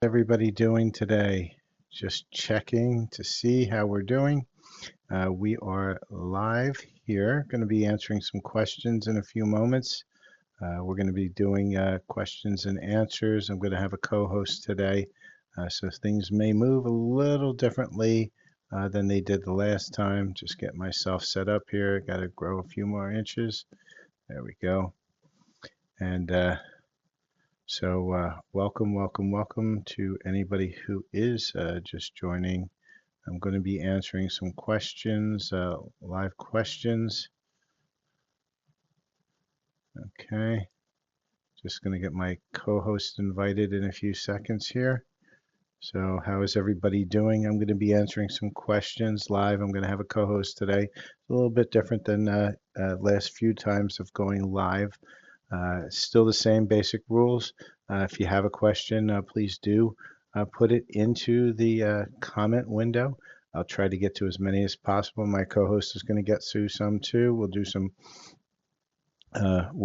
Everybody doing today? Just checking to see how we're doing. We are live here, going to be answering some questions in a few moments. We're going to be doing questions and answers. I'm going to have a co-host today, so things may move a little differently than they did the last time. Just get myself set up here. Got to grow a few more inches. There we go. And welcome to anybody who is just joining. I'm going to be answering some questions, live questions. Okay, just going to get my co-host invited in a few seconds here. So how is everybody doing? I'm going to be answering some questions live. I'm going to have a co-host today. A little bit different than last few times of going live. Still the same basic rules. If you have a question, please do put it into the comment window. I'll try to get to as many as possible. My co-host is going to get through some too. We're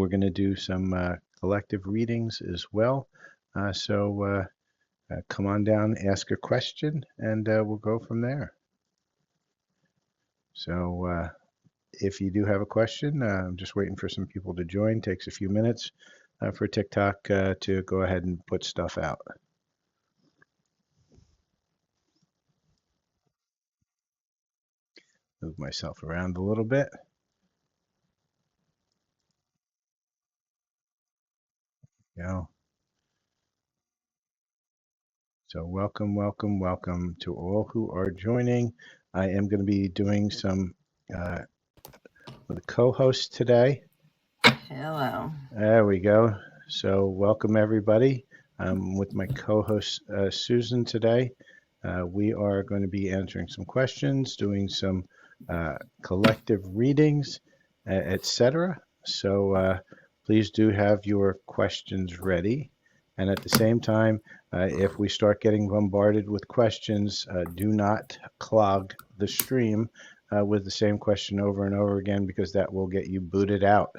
going to do some collective readings as well. So come on down, ask a question, and we'll go from there. So if you do have a question, I'm just waiting for some people to join. Takes a few minutes for TikTok to go ahead and put stuff out. Move myself around a little bit. Go. So welcome to all who are joining. I am going to be doing some with a co-host today. Hello. There we go. So welcome everybody. I'm with my co-host Susan today. We are going to be answering some questions, doing some collective readings, etc. So please do have your questions ready. And at the same time, if we start getting bombarded with questions, do not clog the stream with the same question over and over again, because that will get you booted out.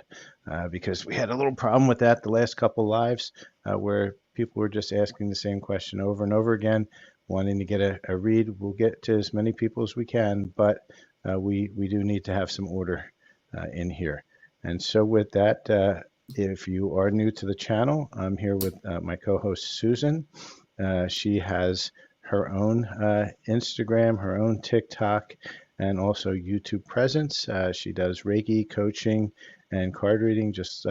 Because we had a little problem with that the last couple lives where people were just asking the same question over and over again, wanting to get a read. We'll get to as many people as we can, but we do need to have some order in here. And so with that, if you are new to the channel, I'm here with my co-host Susan. She has her own Instagram, her own TikTok, and also YouTube presence. She does Reiki coaching and card reading, just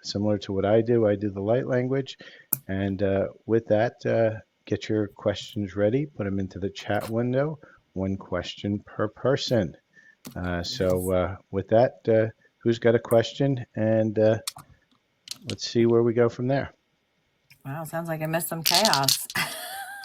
similar to what I do. I do the light language. And with that, get your questions ready, put them into the chat window, one question per person. So with that, who's got a question? And let's see where we go from there. Wow, sounds like I missed some chaos.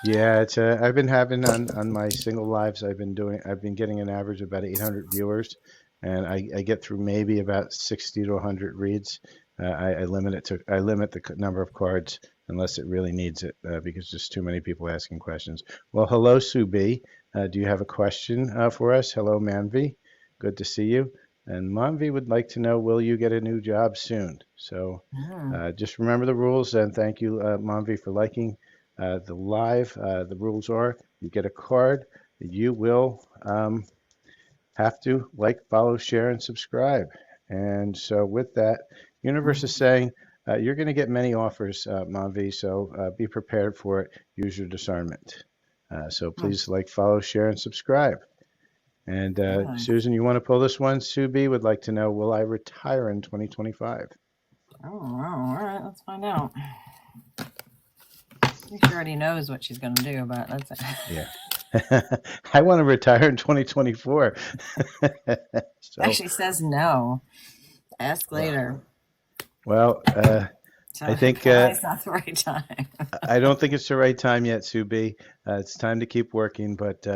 Yeah, it's I've been having on my single lives. I've been getting an average of about 800 viewers, and I get through maybe about 60 to 100 reads. I limit the number of cards unless it really needs it, because there's too many people asking questions. Well, hello, Sue B. Do you have a question for us? Hello, Manvi. Good to see you. And Manvi would like to know, will you get a new job soon? So just remember the rules, and thank you, Manvi, for liking the live. The rules are, you get a card, you will have to like, follow, share, and subscribe. And so with that, universe is saying you're going to get many offers, Manvi, so be prepared for it. Use your discernment. So please like, follow, share, and subscribe. And Susan, you want to pull this one? Sue B would like to know, will I retire in 2025? Oh, all right, let's find out. I think she already knows what she's going to do, but that's it. Yeah. I want to retire in 2024. So, actually says no. Ask later. Well, I think it's not the right time. I don't think it's the right time yet, Sue B. It's time to keep working, but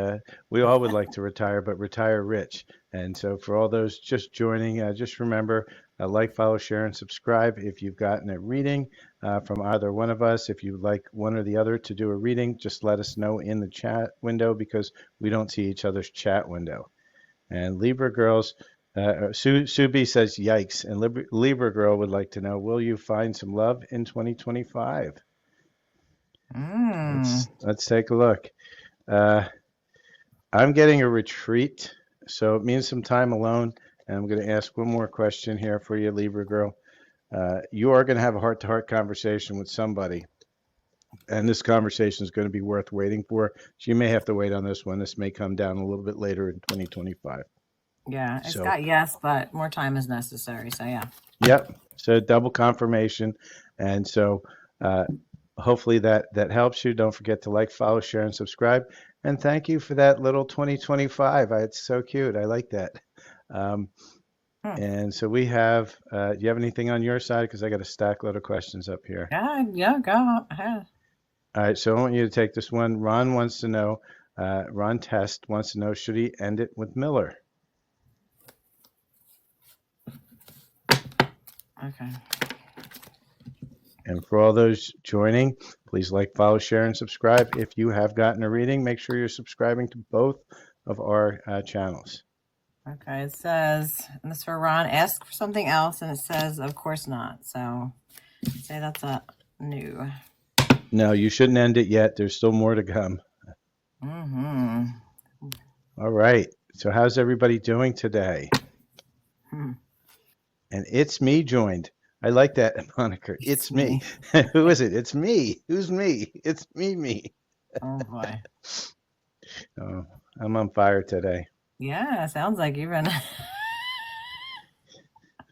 we all would like to retire, but retire rich. And so for all those just joining, just remember, like, follow, share, and subscribe. If you've gotten a reading from either one of us, if you'd like one or the other to do a reading, just let us know in the chat window, because we don't see each other's chat window. And Libra girls, Sue B says, yikes. And Libra girl would like to know, will you find some love in 2025? Let's take a look. I'm getting a retreat, so it means some time alone. And I'm going to ask one more question here for you, Libra girl. You are going to have a heart-to-heart conversation with somebody, and this conversation is going to be worth waiting for. So you may have to wait on this one. This may come down a little bit later in 2025. Yeah, it's So, got yes, but more time is necessary. So yeah. yep. So double confirmation, and so hopefully that helps you. Don't forget to like, follow, share, and subscribe. And thank you for that little 2025. It's so cute. I like that. Um, And so we have, do you have anything on your side? Because I got a stack load of questions up here. Yeah, go ahead. All right, so I want you to take this one. Ron wants to know, Ron Test wants to know, should he end it with Miller? Okay. And for all those joining, please like, follow, share, and subscribe. If you have gotten a reading, make sure you're subscribing to both of our channels. Okay, it says, and this is for Ron, ask for something else, and it says, of course not. So say that's a new. No, you shouldn't end it yet. There's still more to come. All right. So how's everybody doing today? And it's me joined. I like that moniker. It's me. Who is it? It's me. Who's me? It's me. Oh boy. Oh, I'm on fire today. Yeah, sounds like you've been.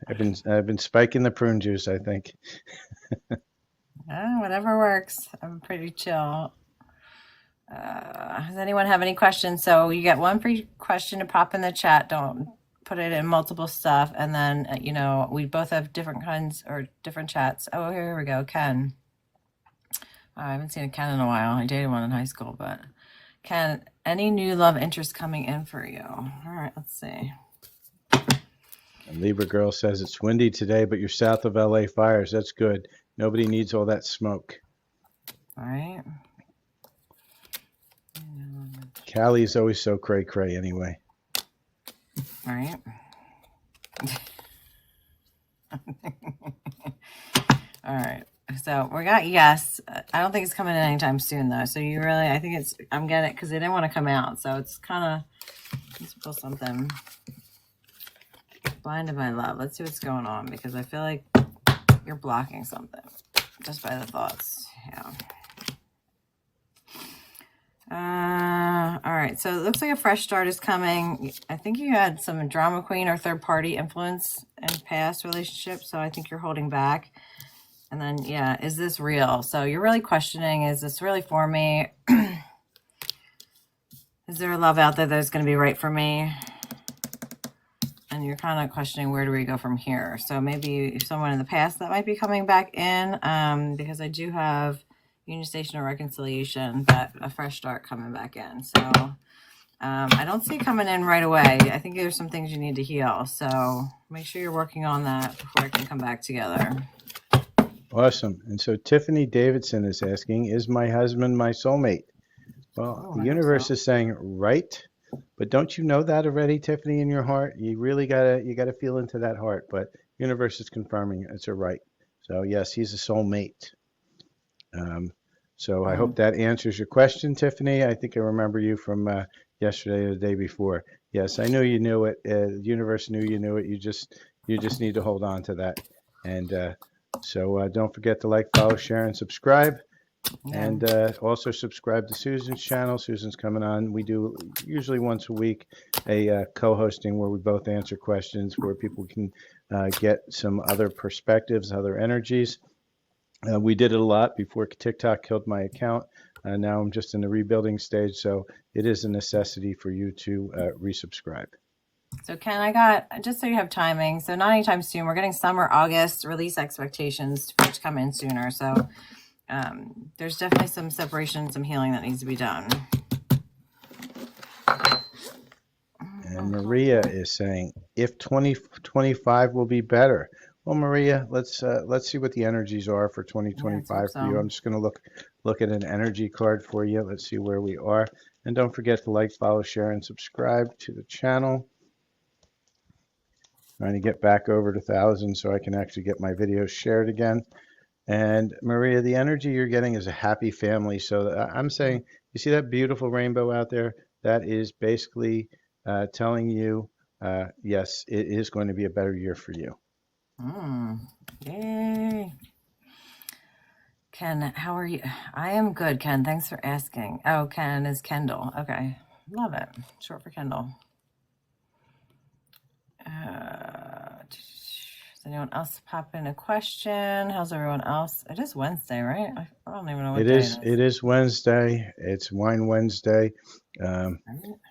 I've been spiking the prune juice, I think. Whatever works. I'm pretty chill. Does anyone have any questions? So you get one free question to pop in the chat. Don't put it in multiple stuff. And then, we both have different kinds or different chats. Oh, here we go. Ken. I haven't seen a Ken in a while. I dated one in high school, but Ken, any new love interest coming in for you? All right, let's see. And Libra Girl says it's windy today, but you're south of LA fires. That's good. Nobody needs all that smoke. All right. Callie is always so cray anyway. All right. All right. So we got yes. I don't think it's coming in anytime soon though. So you really, I think I'm getting it because they didn't want to come out. So it's kind of, let's pull something. Blinded by love. Let's see what's going on because I feel like you're blocking something just by the thoughts. Yeah. All right. So it looks like a fresh start is coming. I think you had some drama queen or third party influence in past relationships. So I think you're holding back. And then, yeah, is this real? So you're really questioning, is this really for me? Is there a love out there that's going to be right for me? And you're kind of questioning, where do we go from here? So maybe someone in the past that might be coming back in, because I do have Unistation or Reconciliation, but a fresh start coming back in. So I don't see it coming in right away. I think there's some things you need to heal. So make sure you're working on that before it can come back together. Awesome. And so Tiffany Davidson is asking, is my husband my soulmate? Well, the universe is saying right, but don't you know that already, Tiffany, in your heart? You really gotta feel into that heart, but universe is confirming it's a right. So yes, he's a soulmate. So I hope that answers your question, Tiffany. I think I remember you from yesterday or the day before. Yes, I knew you knew it. The universe knew you knew it. You just need to hold on to that. And so don't forget to like, follow, share, and subscribe. Yeah. And also subscribe to Susan's channel. Susan's coming on. We do usually once a week a co-hosting where we both answer questions where people can get some other perspectives, other energies. We did it a lot before TikTok killed my account. Now I'm just in the rebuilding stage, so it is a necessity for you to resubscribe. So Ken, I got, just so you have timing, so not anytime soon. We're getting summer, August release expectations which come in sooner. So there's definitely some separation, some healing that needs to be done. And Maria is saying, if 2025 will be better. Well, Maria, let's see what the energies are for 2025 for you. I'm just going to look at an energy card for you. Let's see where we are. And don't forget to like, follow, share, and subscribe to the channel. Trying to get back over to 1,000 so I can actually get my videos shared again. And Maria, the energy you're getting is a happy family. So I'm saying, you see that beautiful rainbow out there? That is basically telling you, yes, it is going to be a better year for you. Yay. Ken, how are you? I am good, Ken. Thanks for asking. Oh, Ken is Kendall. Okay. Love it. Short for Kendall. Does anyone else pop in a question? How's everyone else? It is Wednesday, right? I don't even know what day it is. It is Wednesday. It's Wine Wednesday.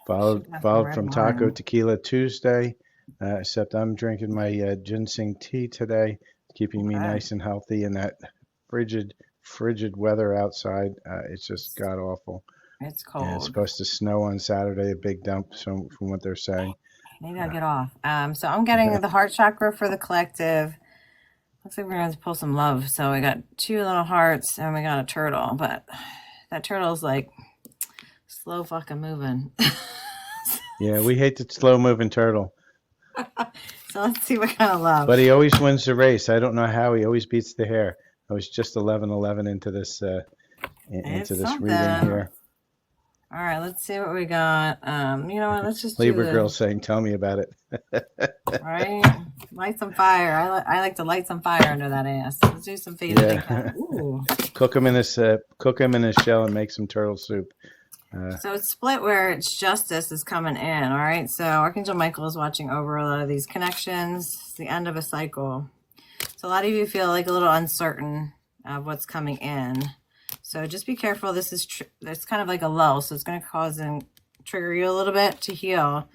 Followed from Taco Tequila Tuesday. Except I'm drinking my ginseng tea today, keeping me nice and healthy in that frigid weather outside. It's just god awful. It's cold. And it's supposed to snow on Saturday, a big dump from what they're saying. Maybe I'll get off. So I'm getting the heart chakra for the collective. Looks like we're going to pull some love. So we got 2 little hearts and we got a turtle, but that turtle's like slow fucking moving. Yeah, we hate the slow moving turtle. So let's see what kind of love. But he always wins the race. I don't know how. He always beats the hare. I was just 11-11 into this reading here. All right, let's see what we got. You know what? Let's just Libra girl saying, "Tell me about it." Right, light some fire. I like to light some fire under that ass. Let's do some fade. Yeah. Cook him in a shell and make some turtle soup. So it's split where it's justice is coming in. All right. So Archangel Michael is watching over a lot of these connections. It's the end of a cycle. So a lot of you feel like a little uncertain of what's coming in. So just be careful. This is it's kind of like a lull. So it's going to cause and trigger you a little bit to heal.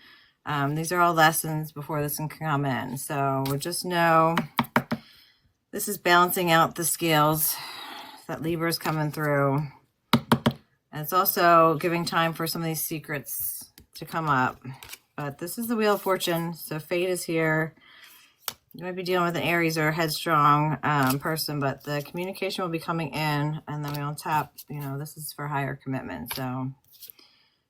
These are all lessons before this can come in. So just know this is balancing out the scales that Libra is coming through. And it's also giving time for some of these secrets to come up. But this is the Wheel of Fortune. So fate is here. You might be dealing with an Aries or a headstrong person, but the communication will be coming in. And then we'll tap, this is for higher commitment. So,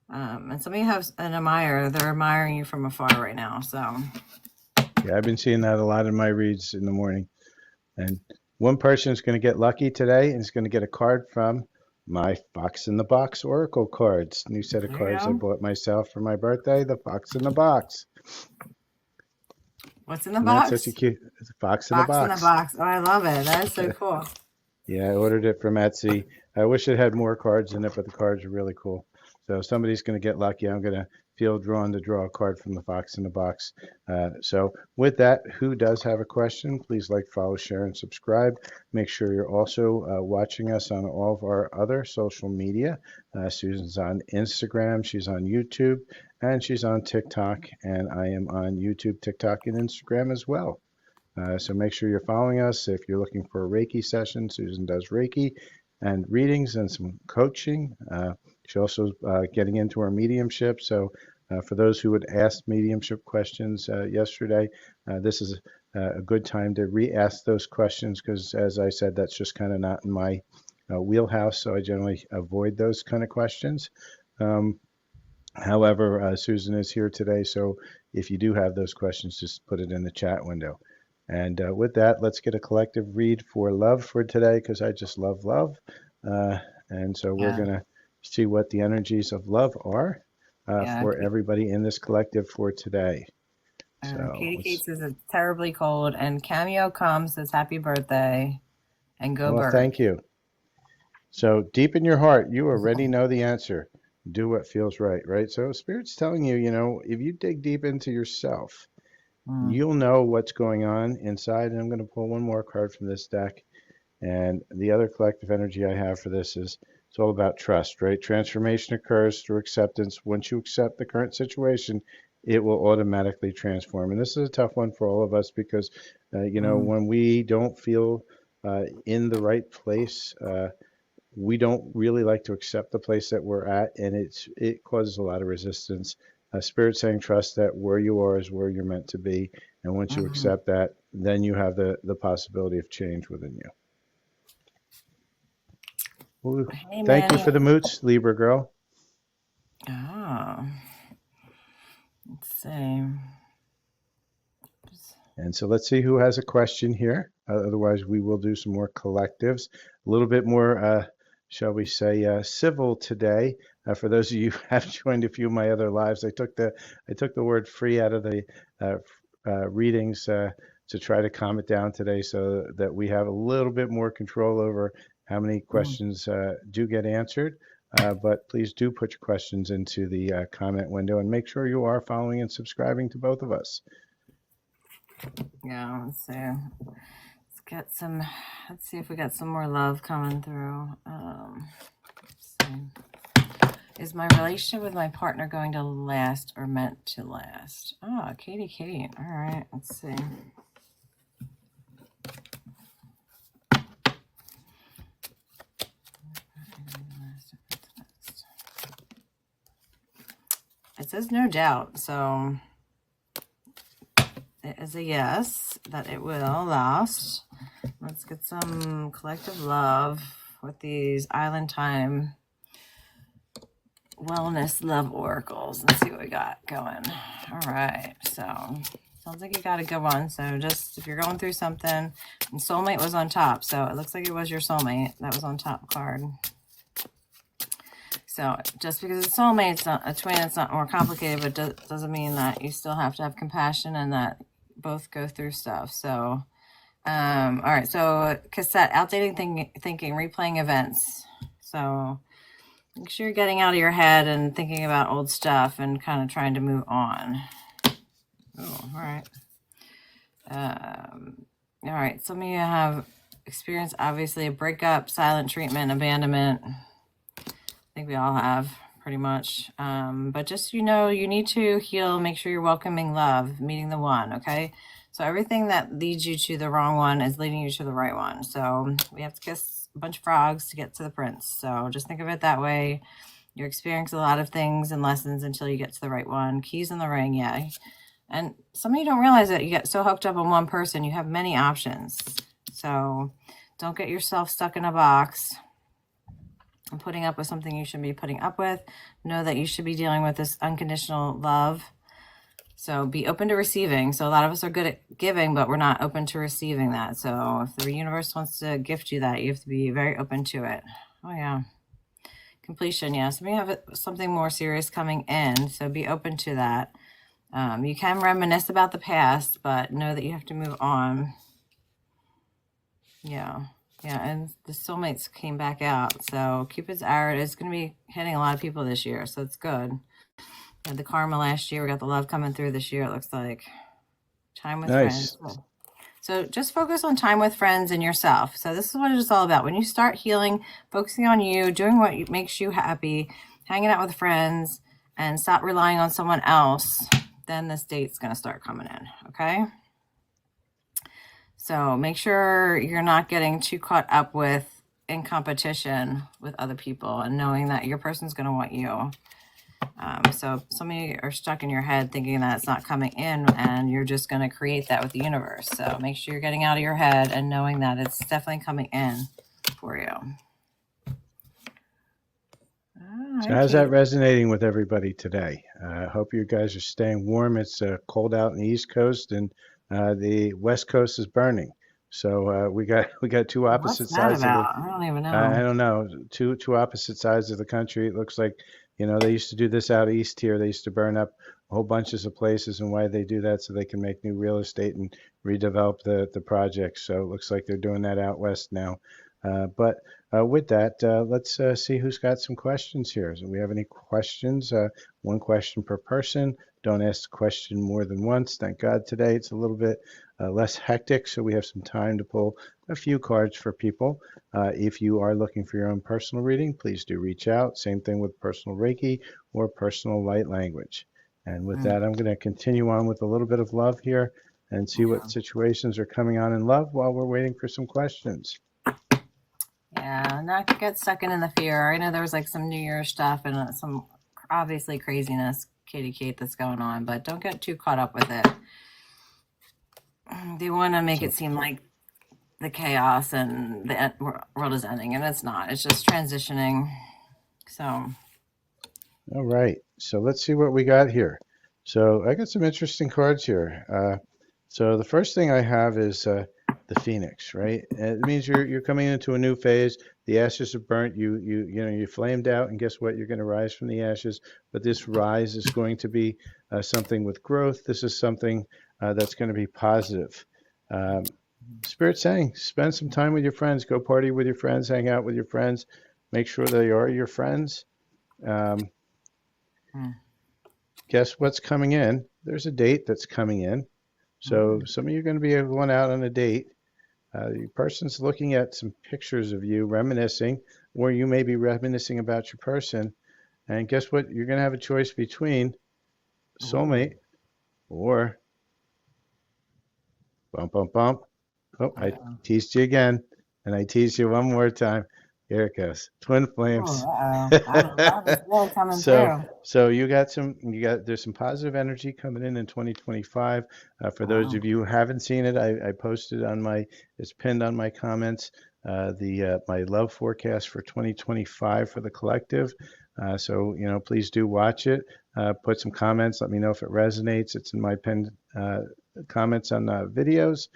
and some of you have an admirer. They're admiring you from afar right now. So, yeah, I've been seeing that a lot in my reads in the morning. And one person is going to get lucky today and is going to get a card from my Fox in the Box Oracle cards. New set of cards I bought myself for my birthday. The Fox in the Box. What's in the box? That's such a cute Fox in the Box. Fox in the Box. Oh, I love it. That is so cool. Yeah, I ordered it from Etsy. I wish it had more cards in it, but the cards are really cool. So if somebody's going to get lucky, I'm going to feel drawn to draw a card from the Fox in the Box. So with that, who does have a question, please like, follow, share, and subscribe. Make sure you're also watching us on all of our other social media. Susan's on Instagram, she's on YouTube, and she's on TikTok, and I am on YouTube, TikTok, and Instagram as well. So make sure you're following us. If you're looking for a Reiki session, Susan does Reiki and readings and some coaching. She's also getting into her mediumship. So for those who had asked mediumship questions yesterday, this is a good time to re-ask those questions because, as I said, that's just kind of not in my wheelhouse. So I generally avoid those kind of questions. However, Susan is here today. So if you do have those questions, just put it in the chat window. And with that, let's get a collective read for love for today because I just love love. And so we're going to see what the energies of love are for everybody in this collective for today. So Katie Kate says it's terribly cold, and Cameo comes, says happy birthday, and go bird. Thank you. So deep in your heart, you already know the answer. Do what feels right, right? So Spirit's telling you, if you dig deep into yourself, you'll know what's going on inside. And I'm going to pull one more card from this deck. And the other collective energy I have for this is it's all about trust, right? Transformation occurs through acceptance. Once you accept the current situation, it will automatically transform. And this is a tough one for all of us because, when we don't feel in the right place, we don't really like to accept the place that we're at. And it causes a lot of resistance. Spirit saying trust that where you are is where you're meant to be. And once you accept that, then you have the possibility of change within you. Well, hey, thank you for the moots, Libra girl. Oh. Let's see. And so let's see who has a question here. Otherwise, we will do some more collectives. A little bit more, shall we say, civil today. For those of you who have joined a few of my other lives, I took the word free out of the readings to try to calm it down today, so that we have a little bit more control over how many questions do get answered. But please do put your questions into the comment window, and make sure you are following and subscribing to both of us. Yeah, let's see. Let's see if we got some more love coming through. Let's see. Is my relationship with my partner going to last or meant to last? Oh, Katie. All right, let's see. It says no doubt, so it is a yes that it will last. Let's get some collective love with these Island Time Wellness Love Oracles. Let's see what we got going. All right, so sounds like you got a good one. So just if you're going through something, and soulmate was on top, so it looks like it was your soulmate that was on top card. So just because it's soulmate, it's not a twin, it's not more complicated, but doesn't mean that you still have to have compassion and that both go through stuff. So, all right. So cassette, outdated thinking, replaying events. So make sure you're getting out of your head and thinking about old stuff and kind of trying to move on. Oh, all right. All right. Some of you have experienced, obviously, a breakup, silent treatment, abandonment. I think we all have, pretty much. But just, you need to heal, make sure you're welcoming love, meeting the one, okay? So everything that leads you to the wrong one is leading you to the right one. So we have to kiss a bunch of frogs to get to the prince. So just think of it that way. You're experiencing a lot of things and lessons until you get to the right one. Keys in the ring, yeah. And some of you don't realize that you get so hooked up on one person, you have many options. So don't get yourself stuck in a box and putting up with something you shouldn't be putting up with. Know that you should be dealing with this unconditional love. So be open to receiving. So a lot of us are good at giving, but we're not open to receiving that. So if the universe wants to gift you that, you have to be very open to it. Oh, yeah. Completion, yes. We have something more serious coming in, so be open to that. You can reminisce about the past, but know that you have to move on. Yeah, and the soulmates came back out, so Cupid's arrow is going to be hitting a lot of people this year, so it's good. We had the karma last year, we got the love coming through this year, it looks like. Time with friends. So just focus on time with friends and yourself. So this is what it's all about. When you start healing, focusing on you, doing what makes you happy, hanging out with friends, and stop relying on someone else, then this date's going to start coming in, okay? So make sure you're not getting too caught up in competition with other people and knowing that your person's going to want you. So some of you are stuck in your head thinking that it's not coming in, and you're just going to create that with the universe. So make sure you're getting out of your head and knowing that it's definitely coming in for you. So how's that resonating with everybody today? I hope you guys are staying warm. It's cold out in the East Coast, and the West Coast is burning. So we got two opposite sides of the. I don't even know. I don't know. Two opposite sides of the country. It looks like, they used to do this out east here. They used to burn up whole bunches of places, and why they do that, so they can make new real estate and redevelop the projects. So it looks like they're doing that out west now. But with that, let's see who's got some questions here. Do we have any questions? One question per person. Don't ask the question more than once. Thank God today it's a little bit less hectic, so we have some time to pull a few cards for people. If you are looking for your own personal reading, please do reach out. Same thing with personal Reiki or personal light language. And with that, I'm going to continue on with a little bit of love here and see what situations are coming on in love while we're waiting for some questions. Yeah, not to get stuck in the fear. I know there was like some New Year's stuff and some obviously craziness, Katie Kate, that's going on, but don't get too caught up with it. They want to make it seem like the chaos and the world is ending, and it's not. It's just transitioning. So. All right. So let's see what we got here. So I got some interesting cards here. So the first thing I have is the phoenix, right? It means you're coming into a new phase. The ashes are burnt. You flamed out, and guess what? You're going to rise from the ashes. But this rise is going to be something with growth. This is something that's going to be positive. Um, Spirit saying, spend some time with your friends. Go party with your friends. Hang out with your friends. Make sure they are your friends. Um, Mm. Guess what's coming in? There's a date that's coming in. So some of you are going to be going out on a date. The person's looking at some pictures of you, reminiscing, or you may be reminiscing about your person. And guess what? You're going to have a choice between soulmate or bump, bump, bump. Oh, I teased you again, and I teased you one more time. Here it goes. Twin Oh, flames. love is really coming So, through. there's some positive energy coming in 2025. For those Wow. of you who haven't seen it, I posted it's pinned on my comments, the my love forecast for 2025 for the collective. So, please do watch it. Put some comments. Let me know if it resonates. It's in my pinned comments on videos.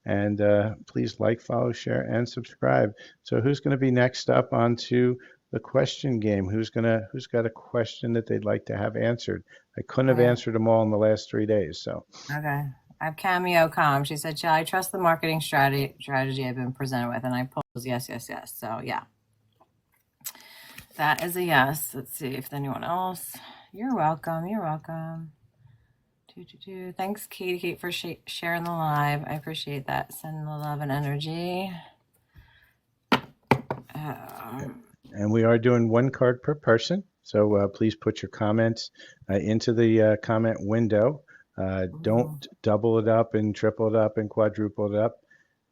And please like, follow, share, and subscribe. So who's going to be next up onto the question game? Who's got a question that they'd like to have answered? I couldn't have Okay. answered them all in the last 3 days. So Okay. I have Cameo Com. She said, "Shall I trust the marketing strategy I've been presented with?" And I pulled yes, yes, yes. So yeah, that is a yes. Let's see if anyone else. You're welcome. You're welcome. Thanks, Kate, for sharing the live. I appreciate that. Sending the love and energy. and we are doing one card per person. So please put your comments into the comment window. Don't double it up and triple it up and quadruple it up.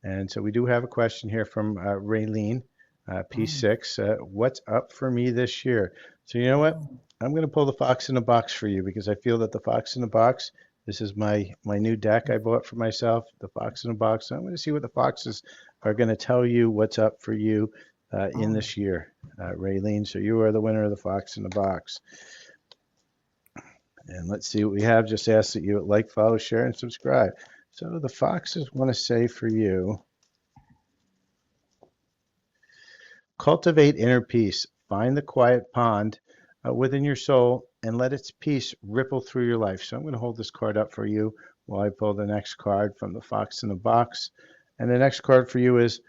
And so we do have a question here from Raylene, P6. What's up for me this year? So you know what? I'm going to pull the fox in the box for you because I feel that the fox in the box. This is my new deck I bought for myself, the fox in the box. So I'm going to see what the foxes are going to tell you what's up for you in this year, Raylene. So you are the winner of the fox in the box. And let's see what we have. Just ask that you like, follow, share, and subscribe. So the foxes want to say for you, cultivate inner peace. Find the quiet pond within your soul and let its peace ripple through your life. So I'm going to hold this card up for you while I pull the next card from the fox in the box. And the next card for you is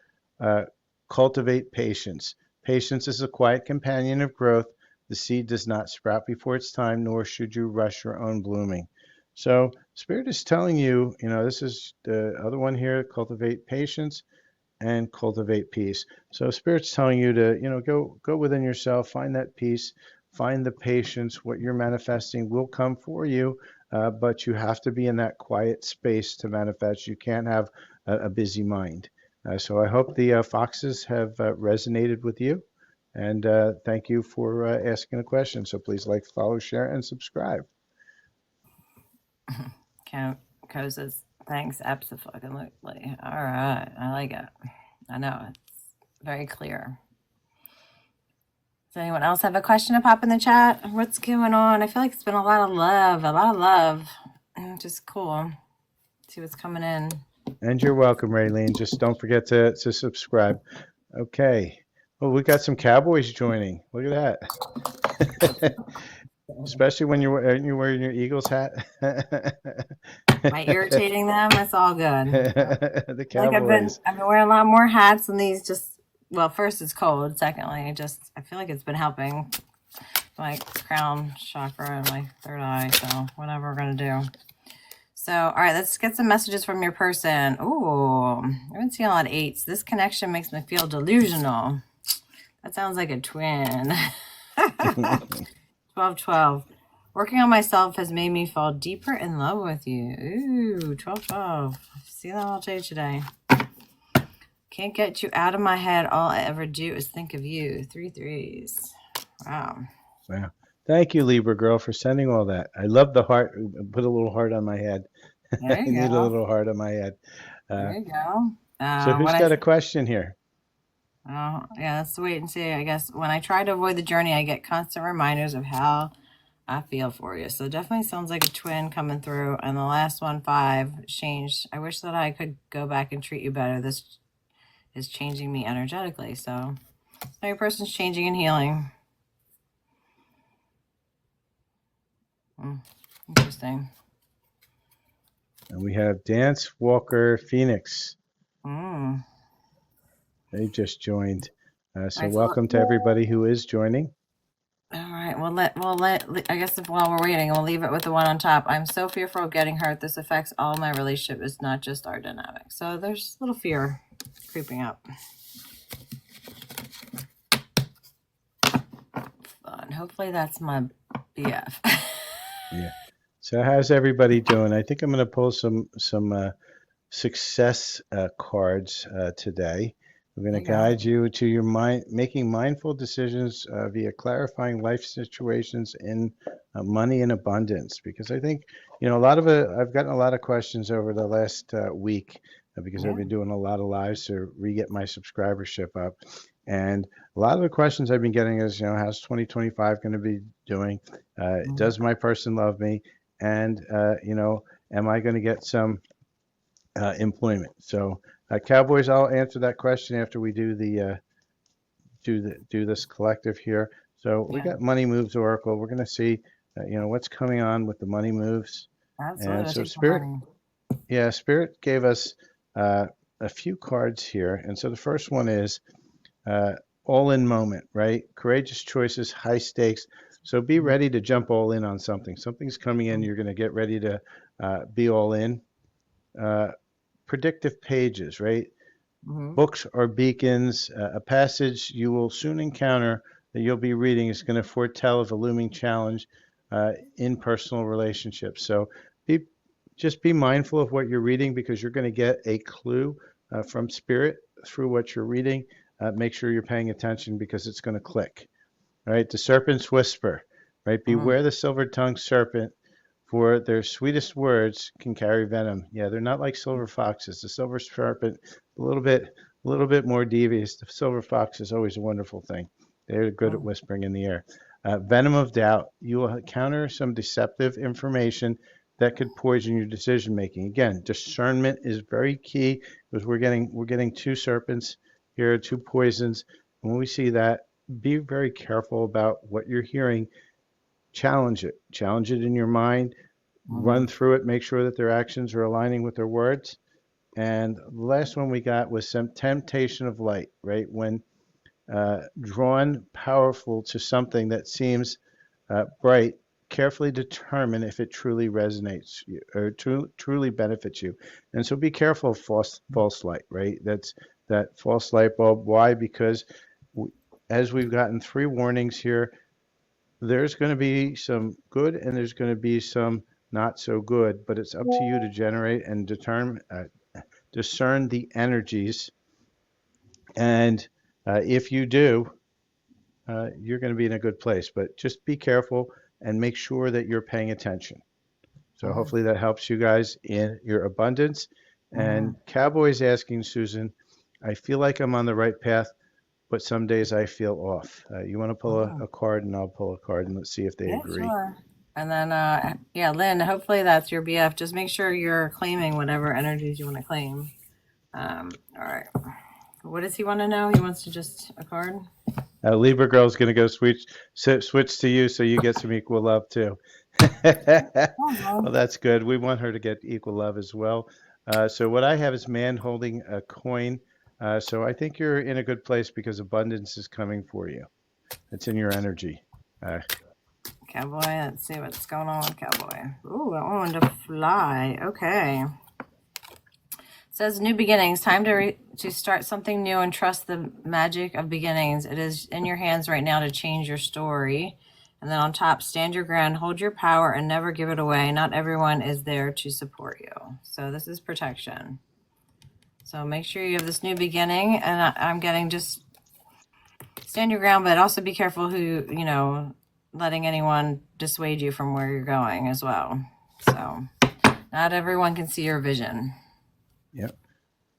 cultivate patience. Patience is a quiet companion of growth. The seed does not sprout before its time, nor should you rush your own blooming. So Spirit is telling you, this is the other one here, cultivate patience and cultivate peace. So Spirit's telling you to, go within yourself, find that peace, find the patience. What you're manifesting will come for you, but you have to be in that quiet space to manifest. You can't have a busy mind. So I hope the foxes have resonated with you. And thank you for asking a question. So please like, follow, share, and subscribe. Co says, thanks, absolutely. All right. I like it. I know. It's very clear. Does anyone else have a question to pop in the chat? What's going on? I feel like it's been a lot of love. Just cool. See what's coming in. And you're welcome, Raylene. Just don't forget to subscribe. Okay. Well, we got some cowboys joining. Look at that. Especially when you're wearing your Eagles hat. Am I irritating them? It's all good. The Like Cowboys. I've been wearing a lot more hats than these. First it's cold. Secondly, I feel like it's been helping my crown chakra and my third eye. So whatever we're gonna do. So all right, let's get some messages from your person. Ooh, I've been seeing a lot of 8s. This connection makes me feel delusional. That sounds like a twin. 12. Working on myself has made me fall deeper in love with you. Ooh, 12. See that all day today. Can't get you out of my head. All I ever do is think of you. 3 3s. Wow. Thank you, Libra girl, for sending all that. I love the heart. Put a little heart on my head. There you I need go. a little heart on my head. There you go. So who's got a question here? Oh, yeah, let's wait and see. I guess when I try to avoid the journey, I get constant reminders of how I feel for you. So definitely sounds like a twin coming through. And the last one, 5, changed. I wish that I could go back and treat you better. This is changing me energetically. So your person's changing and healing. Interesting. And we have Dance Walker Phoenix. They just joined. So welcome to everybody who is joining. All right. I guess while we're waiting, we'll leave it with the one on top. I'm so fearful of getting hurt. This affects all my relationship. It's not just our dynamic. So there's a little fear creeping up. Fun. Hopefully that's my BF. Yeah. So how's everybody doing? I think I'm going to pull some success cards today. We're going to guide you to your making mindful decisions via clarifying life situations in money and abundance. Because I think, a lot of it, I've gotten a lot of questions over the last week because I've been doing a lot of lives to re-get my subscribership up. And a lot of the questions I've been getting is, how's 2025 going to be doing? Does my person love me? And, am I going to get some employment? So Cowboys, I'll answer that question after we do do this collective here. So we got Money Moves Oracle. We're going to see, what's coming on with the money moves. Absolutely. And so Spirit gave us a few cards here. And so the first one is all in moment, right? Courageous choices, high stakes. So be ready to jump all in on something. Something's coming in. You're going to get ready to be all in. Predictive pages, right? Books are beacons. A passage you will soon encounter that you'll be reading is going to foretell of a looming challenge in personal relationships. So just be mindful of what you're reading because you're going to get a clue from Spirit through what you're reading. Make sure you're paying attention because it's going to click. All right, the serpent's whisper, right? Beware the silver-tongued serpent, for their sweetest words can carry venom. Yeah, they're not like silver foxes. The silver serpent, a little bit more devious. The silver fox is always a wonderful thing. They're good at whispering in the air. Venom of doubt. You will encounter some deceptive information that could poison your decision making. Again, discernment is very key because we're getting 2 serpents here, 2 poisons. When we see that, be very careful about what you're hearing. Challenge it in your mind, run through it, make sure that their actions are aligning with their words. And the last one we got was some temptation of light, right? When drawn powerful to something that seems bright, carefully determine if it truly resonates or truly benefits you. And so be careful of false light, right? That's that false light bulb. Why? Because as we've gotten 3 warnings here, there's going to be some good and there's going to be some not so good, but it's up to you to generate and discern the energies. And if you do, you're going to be in a good place. But just be careful and make sure that you're paying attention. So hopefully that helps you guys in your abundance. And Cowboy's asking Susan, I feel like I'm on the right path, but some days I feel off. You want to pull a card and I'll pull a card and let's see if they agree. Sure. And then, Lynn, hopefully that's your BF. Just make sure you're claiming whatever energies you want to claim. All right. What does he want to know? He wants to just a card? Libra Girl's going to go switch to you so you get some equal love too. Well, that's good. We want her to get equal love as well. So what I have is man holding a coin. So I think you're in a good place because abundance is coming for you. It's in your energy. Cowboy, let's see what's going on with Cowboy. Ooh, I want to fly. Okay. It says new beginnings. Time to start something new and trust the magic of beginnings. It is in your hands right now to change your story. And then on top, stand your ground, hold your power, and never give it away. Not everyone is there to support you. So this is protection. So make sure you have this new beginning. And I'm getting just stand your ground, but also be careful who, letting anyone dissuade you from where you're going as well. So not everyone can see your vision. Yep.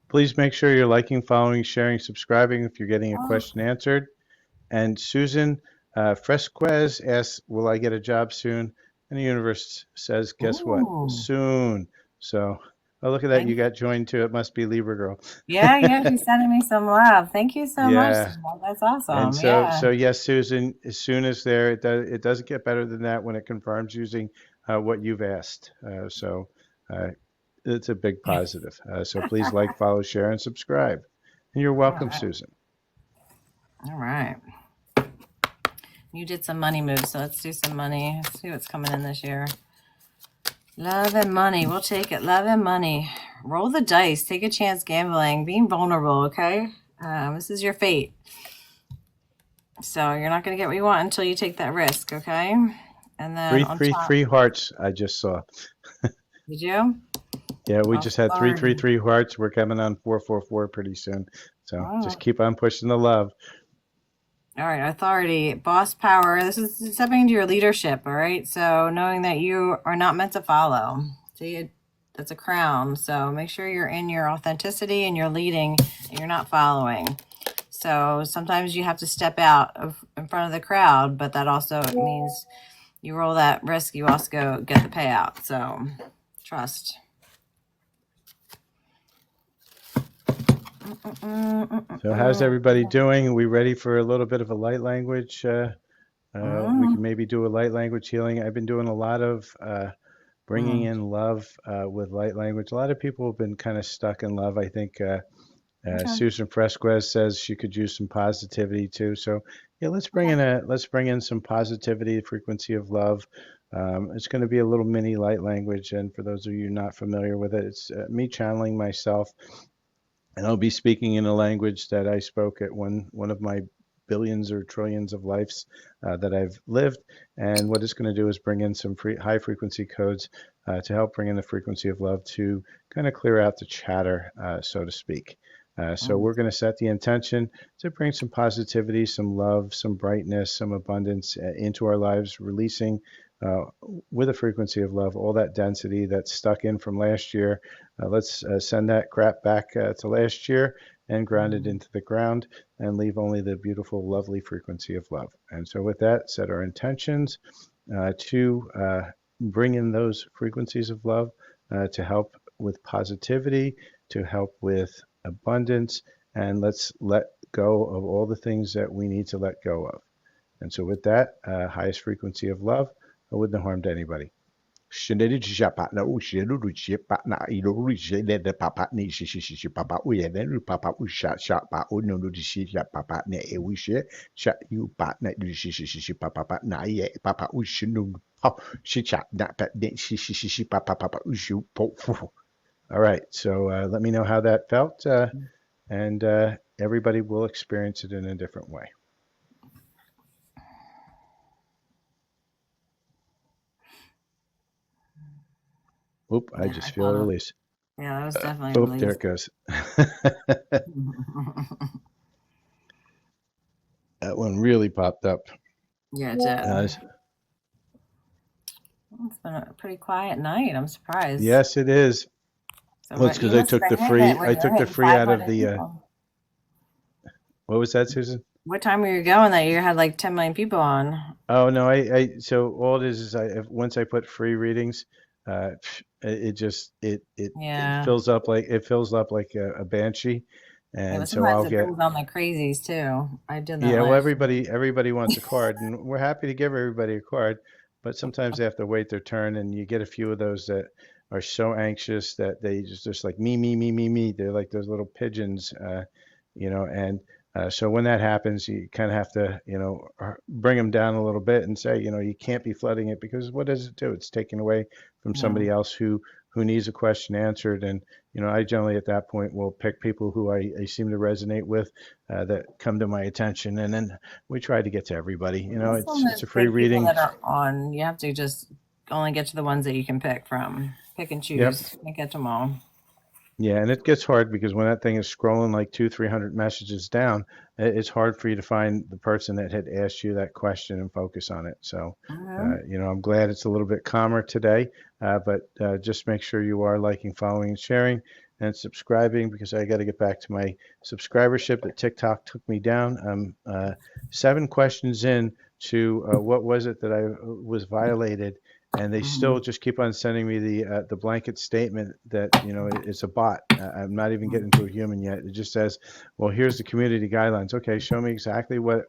Please make sure you're liking, following, sharing, subscribing if you're getting a question answered. And Susan, Fresquez asks, will I get a job soon? And the universe says, guess what? Ooh. Soon. So, oh, look at that. You Thank got joined too. It must be Libra girl. Yeah, she's sending me some love. Thank you so much, Yeah. Susan. That's And awesome. so, Yeah. so yes, Susan, as soon as there, it doesn't get better than that when it confirms using what you've asked. Uh, it's a big positive. So please like, follow, share, and subscribe. And you're All welcome, right. Susan. All right. You did some money moves, so let's do some money. Let's see what's coming in this year. Love and money. We'll take it. Love and money. Roll the dice. Take a chance gambling. Being vulnerable, okay? This is your fate. So you're not going to get what you want until you take that risk, okay? And then Three, on three, top, three hearts. I just saw. did you? Yeah, we just had three, three, Authority. three hearts. We're coming on 444 pretty soon. So Oh. just keep on pushing the love. All right, authority, boss power. This is stepping into your leadership, all right? So knowing that you are not meant to follow. See, that's a crown. So make sure you're in your authenticity and you're leading and you're not following. So sometimes you have to step out in front of the crowd, but that also means you roll that risk, you also get the payout. So trust. So how's everybody doing? Are we ready for a little bit of a light language? We can maybe do a light language healing. I've been doing a lot of bringing in love with light language. A lot of people have been kind of stuck in love. I think Okay. Susan Fresquez says she could use some positivity too. So yeah, let's bring in some positivity, frequency of love. It's going to be a little mini light language, and for those of you not familiar with it, it's me channeling myself, and I'll be speaking in a language that I spoke at one of my billions or trillions of lives that I've lived. And what it's going to do is bring in some high frequency codes to help bring in the frequency of love to kind of clear out the chatter, so to speak. So we're going to set the intention to bring some positivity, some love, some brightness, some abundance into our lives, releasing uh, with a frequency of love all that density that's stuck in from last year. Let's send that crap back to last year and ground it into the ground and leave only the beautiful, lovely frequency of love. And so with that, set our intentions to bring in those frequencies of love to help with positivity, to help with abundance, and let's let go of all the things that we need to let go of. And so with that, highest frequency of love with no harm to anybody. All right, so let me know how that felt, and everybody will experience it in a different way. Oop, I Yeah, just I feel a felt it. release. Yeah, that was definitely a Oop, there release. it goes. That one really popped up. Yeah, it did. Uh, It's been a pretty quiet night. I'm surprised. yes, it is. So Well, it's what because you must have been hitting it I when you're took the hitting free out of 500 the, people. what was that, Susan? What time were you going that you had like 10 million people on? Oh no, so all it is once I put free readings, it just it Yeah. fills up like a banshee, Yeah, and but so sometimes I'll it get brings on the crazies too. I did that yeah. Well, last year. everybody wants a card, and we're happy to give everybody a card, but sometimes they have to wait their turn, and you get a few of those that are so anxious that they just like me. They're like those little pigeons, and so when that happens, you kind of have to, bring them down a little bit and say, you can't be flooding it because what does it do? It's taking away from Yeah. somebody else who needs a question answered. And, I generally at that point will pick people who I seem to resonate with that come to my attention. And then we try to get to everybody. That's one of It's those a free big people reading. that are on. You have to just only get to the ones that you can pick from. Pick and Yep. choose. Can't get to them all. Yeah, and it gets hard because when that thing is scrolling like 300 messages down, it's hard for you to find the person that had asked you that question and focus on it. So, Mm-hmm. I'm glad it's a little bit calmer today, but just make sure you are liking, following, and sharing and subscribing because I got to get back to my subscribership that TikTok took me down. I'm 7 questions in to what was it that I was violated, and they still just keep on sending me the blanket statement that it's a bot. I'm not even getting to a human yet. It just says, well, here's the community guidelines. Okay, show me exactly what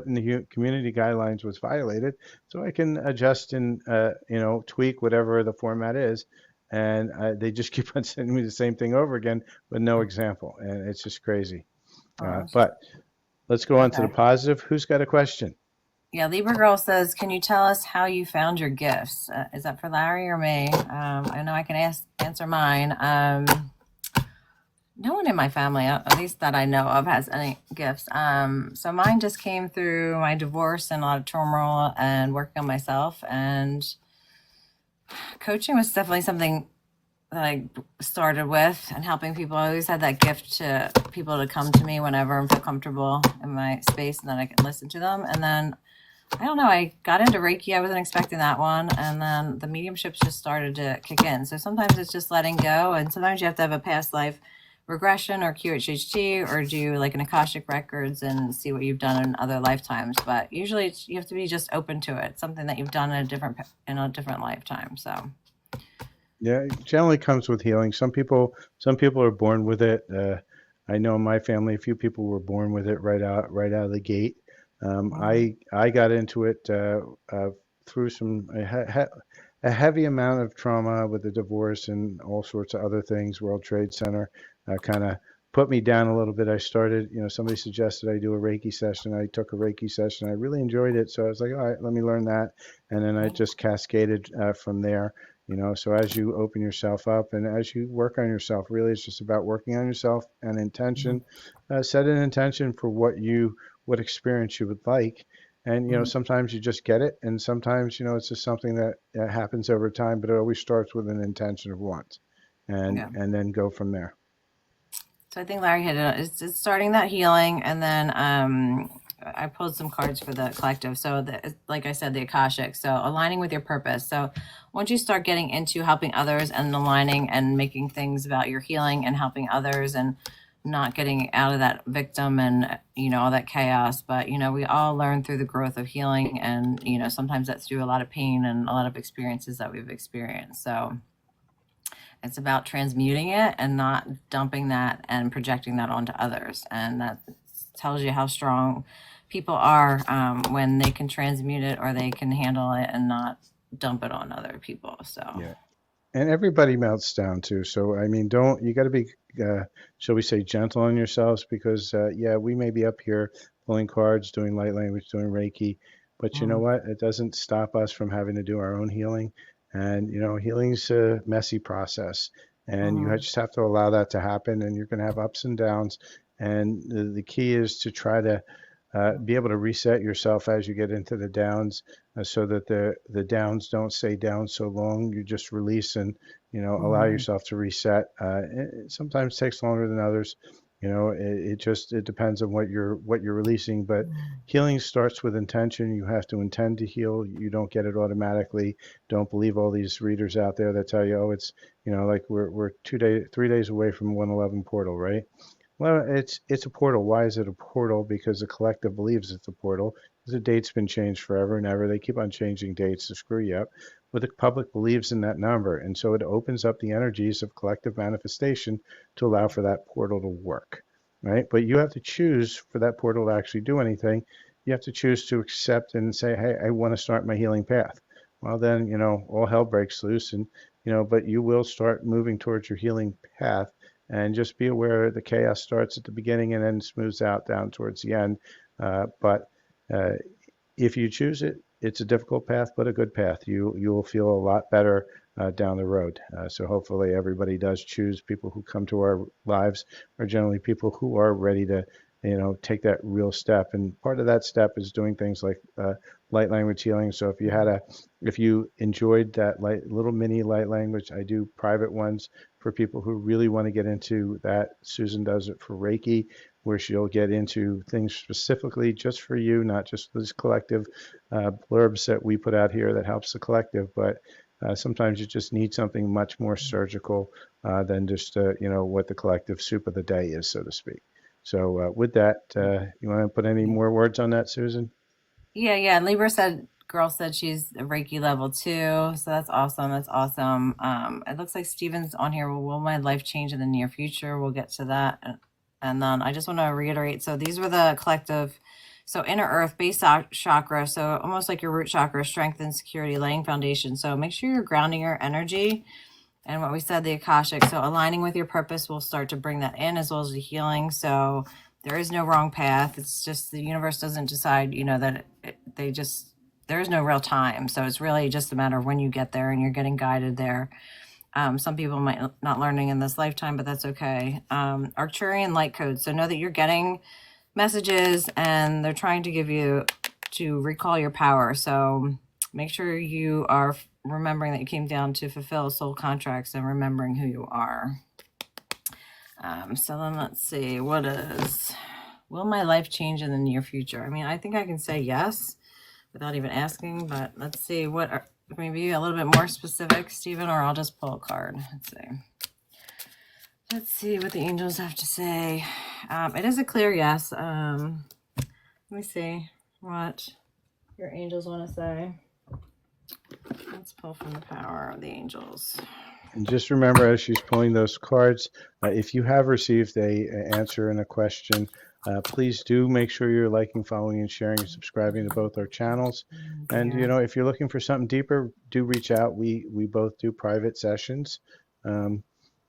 in the community guidelines was violated, so I can adjust and tweak whatever the format is. And they just keep on sending me the same thing over again with no example, and it's just crazy. Oh, But let's go on to the okay. positive. Who's got a question? Yeah, Libra Girl says, "Can you tell us how you found your gifts?" Is that for Larry or me? I know I can answer mine. No one in my family, at least that I know of, has any gifts. So mine just came through my divorce and a lot of turmoil and working on myself. And coaching was definitely something that I started with, and helping people. I always had that gift to people to come to me whenever I feel comfortable in my space, and then I can listen to them. And then I don't know, I got into Reiki. I wasn't expecting that one. And then the mediumships just started to kick in. So sometimes it's just letting go. And sometimes you have to have a past life regression or QHHT or do like an Akashic records and see what you've done in other lifetimes. But usually you have to be just open to it. Something that you've done in a different lifetime. So Yeah, it generally comes with healing. Some people are born with it. I know in my family, a few people were born with it right out of the gate. I got into it through a heavy amount of trauma with the divorce and all sorts of other things. World Trade Center kind of put me down a little bit. I started, somebody suggested I do a Reiki session. I took a Reiki session. I really enjoyed it, so I was like, all right, let me learn that, and then I just cascaded from there. So as you open yourself up and as you work on yourself, really it's just about working on yourself and intention. Set an intention for what experience you would like. And sometimes you just get it, and sometimes it's just something that happens over time, but it always starts with an intention of once, and yeah. and then go from there. So I think Larry hit it. It's starting that healing, and then I pulled some cards for the collective. So, like I said, the Akashic. So aligning with your purpose. So once you start getting into helping others and aligning and making things about your healing and helping others and not getting out of that victim and all that chaos, but we all learn through the growth of healing, and sometimes that's through a lot of pain and a lot of experiences that we've experienced. So it's about transmuting it and not dumping that and projecting that onto others. And that tells you how strong people are when they can transmute it or they can handle it and not dump it on other people. So, Yeah. And everybody melts down too. So, I mean, you got to be, shall we say, gentle on yourselves because, yeah, we may be up here pulling cards, doing light language, doing Reiki, but you know what? It doesn't stop us from having to do our own healing. And, healing's a messy process. And you just have to allow that to happen. And you're going to have ups and downs. And the key is to try to be able to reset yourself as you get into the downs so that the downs don't stay down so long. You just release and allow yourself to reset. It sometimes takes longer than others. It depends on what you're releasing, but healing starts with intention. You have to intend to heal. You don't get it automatically. Don't believe all these readers out there that tell you, oh, it's like we're 3 days away from 111 portal, right? Well, it's a portal. Why is it a portal? Because the collective believes it's a portal. The date's been changed forever and ever. They keep on changing dates to screw you up. But the public believes in that number, and so it opens up the energies of collective manifestation to allow for that portal to work, right? But you have to choose for that portal to actually do anything. You have to choose to accept and say, hey, I want to start my healing path. Well, then, all hell breaks loose, and but you will start moving towards your healing path. And just be aware the chaos starts at the beginning and then smooths out down towards the end. But if you choose it, it's a difficult path, but a good path. You will feel a lot better down the road. So hopefully everybody does choose. People who come to our lives are generally people who are ready to take that real step. And part of that step is doing things like light language healing. So if you enjoyed that little mini light language, I do private ones for people who really want to get into that. Susan does it for Reiki, where she'll get into things specifically just for you, not just this collective blurbs that we put out here that helps the collective, but sometimes you just need something much more surgical than just what the collective soup of the day is, so to speak. So with that, you want to put any more words on that, Susan? Yeah. Girl said she's a Reiki level 2. So that's awesome. That's awesome. It looks like Steven's on here. Will my life change in the near future? We'll get to that. And then I just want to reiterate. So these were the collective. So inner earth, base chakra. So almost like your root chakra, strength and security, laying foundation. So make sure you're grounding your energy. And what we said, the Akashic. So aligning with your purpose will start to bring that in, as well as the healing. So there is no wrong path. It's just the universe doesn't decide, that there is no real time. So it's really just a matter of when you get there and you're getting guided there. Some people might not learning in this lifetime, but that's okay. Arcturian light code. So know that you're getting messages and they're trying to give you to recall your power. So make sure you are remembering that you came down to fulfill soul contracts and remembering who you are. So then let's see, will my life change in the near future? I mean, I think I can say yes without even asking, but let's see maybe a little bit more specific, Stephen, or I'll just pull a card. Let's see what the angels have to say. It is a clear yes. Let me see what your angels want to say. Let's pull from the power of the angels. And just remember, as she's pulling those cards, if you have received an answer and a question, please do make sure you're liking, following, and sharing and subscribing to both our channels. And, if you're looking for something deeper, do reach out. We both do private sessions. And,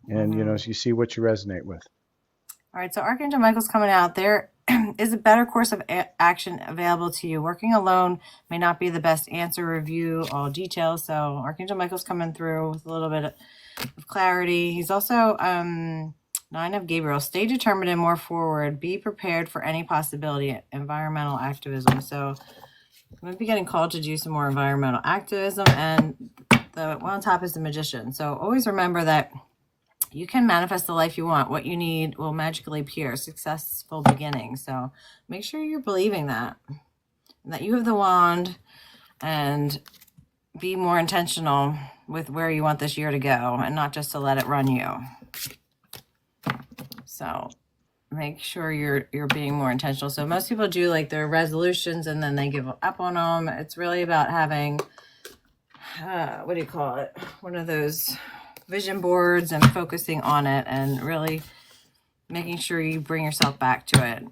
so you see what you resonate with. All right, so Archangel Michael's coming out. There is a better course of action available to you. Working alone may not be the best answer. Review all details. So Archangel Michael's coming through with a little bit of clarity. He's also 9 of Gabriel. Stay determined and more forward. Be prepared for any possibility. Environmental activism. So I'm going to be getting called to do some more environmental activism. And the one on top is the Magician. So always remember that you can manifest the life you want. What you need will magically appear. Successful beginning. So make sure you're believing that you have the wand, and be more intentional with where you want this year to go and not just to let it run you. So make sure you're being more intentional. So most people do like their resolutions and then they give up on them. It's really about having, one of those vision boards and focusing on it and really making sure you bring yourself back to it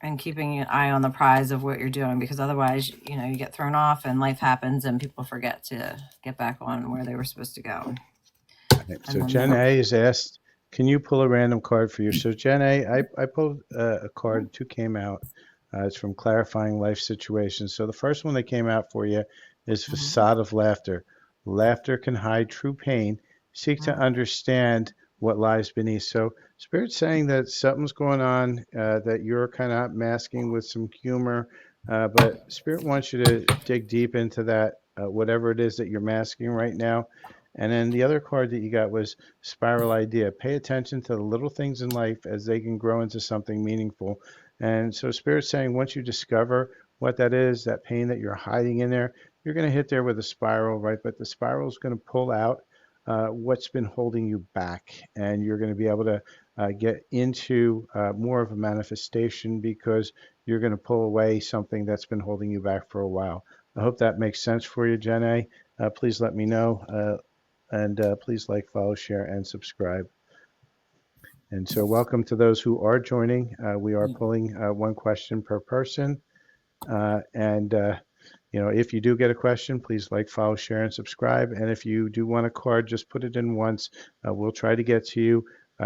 and keeping an eye on the prize of what you're doing, because otherwise, you get thrown off and life happens and people forget to get back on where they were supposed to go. Right. So Jen A has asked, can you pull a random card for you? So Jen A, I pulled a card, 2 came out. It's from Clarifying Life Situations. So the first one that came out for you is Facade of Laughter. Laughter can hide true pain. Seek to understand what lies beneath. So Spirit's saying that something's going on, that you're kind of masking with some humor, but Spirit wants you to dig deep into that, whatever it is that you're masking right now. And then the other card that you got was Spiral Idea. Pay attention to the little things in life as they can grow into something meaningful. And so Spirit's saying once you discover what that is, that pain that you're hiding in there, you're going to hit there with a spiral, right? But the spiral is going to pull out what's been holding you back, and you're going to be able to get into more of a manifestation because you're going to pull away something that's been holding you back for a while. I hope that makes sense for you, Jen A. Please let me know, and please like, follow, share, and subscribe. And so welcome to those who are joining. We are pulling 1 question per person, and if you do get a question, please like, follow, share, and subscribe. And if you do want a card, just put it in once. We'll try to get to you.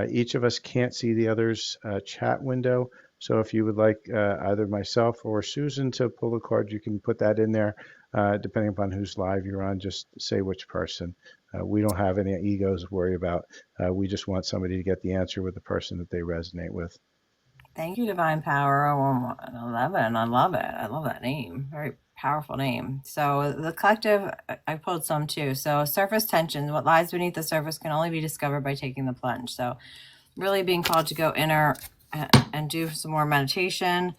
Each of us can't see the other's chat window. So if you would like either myself or Susan to pull a card, you can put that in there. Depending upon whose live you're on, just say which person. We don't have any egos to worry about. We just want somebody to get the answer with the person that they resonate with. Thank you, Divine Power 11. I love it. I love that name. Very powerful name. So the collective, I pulled some too. So surface tension, what lies beneath the surface can only be discovered by taking the plunge. So really being called to go inner and do some more meditation.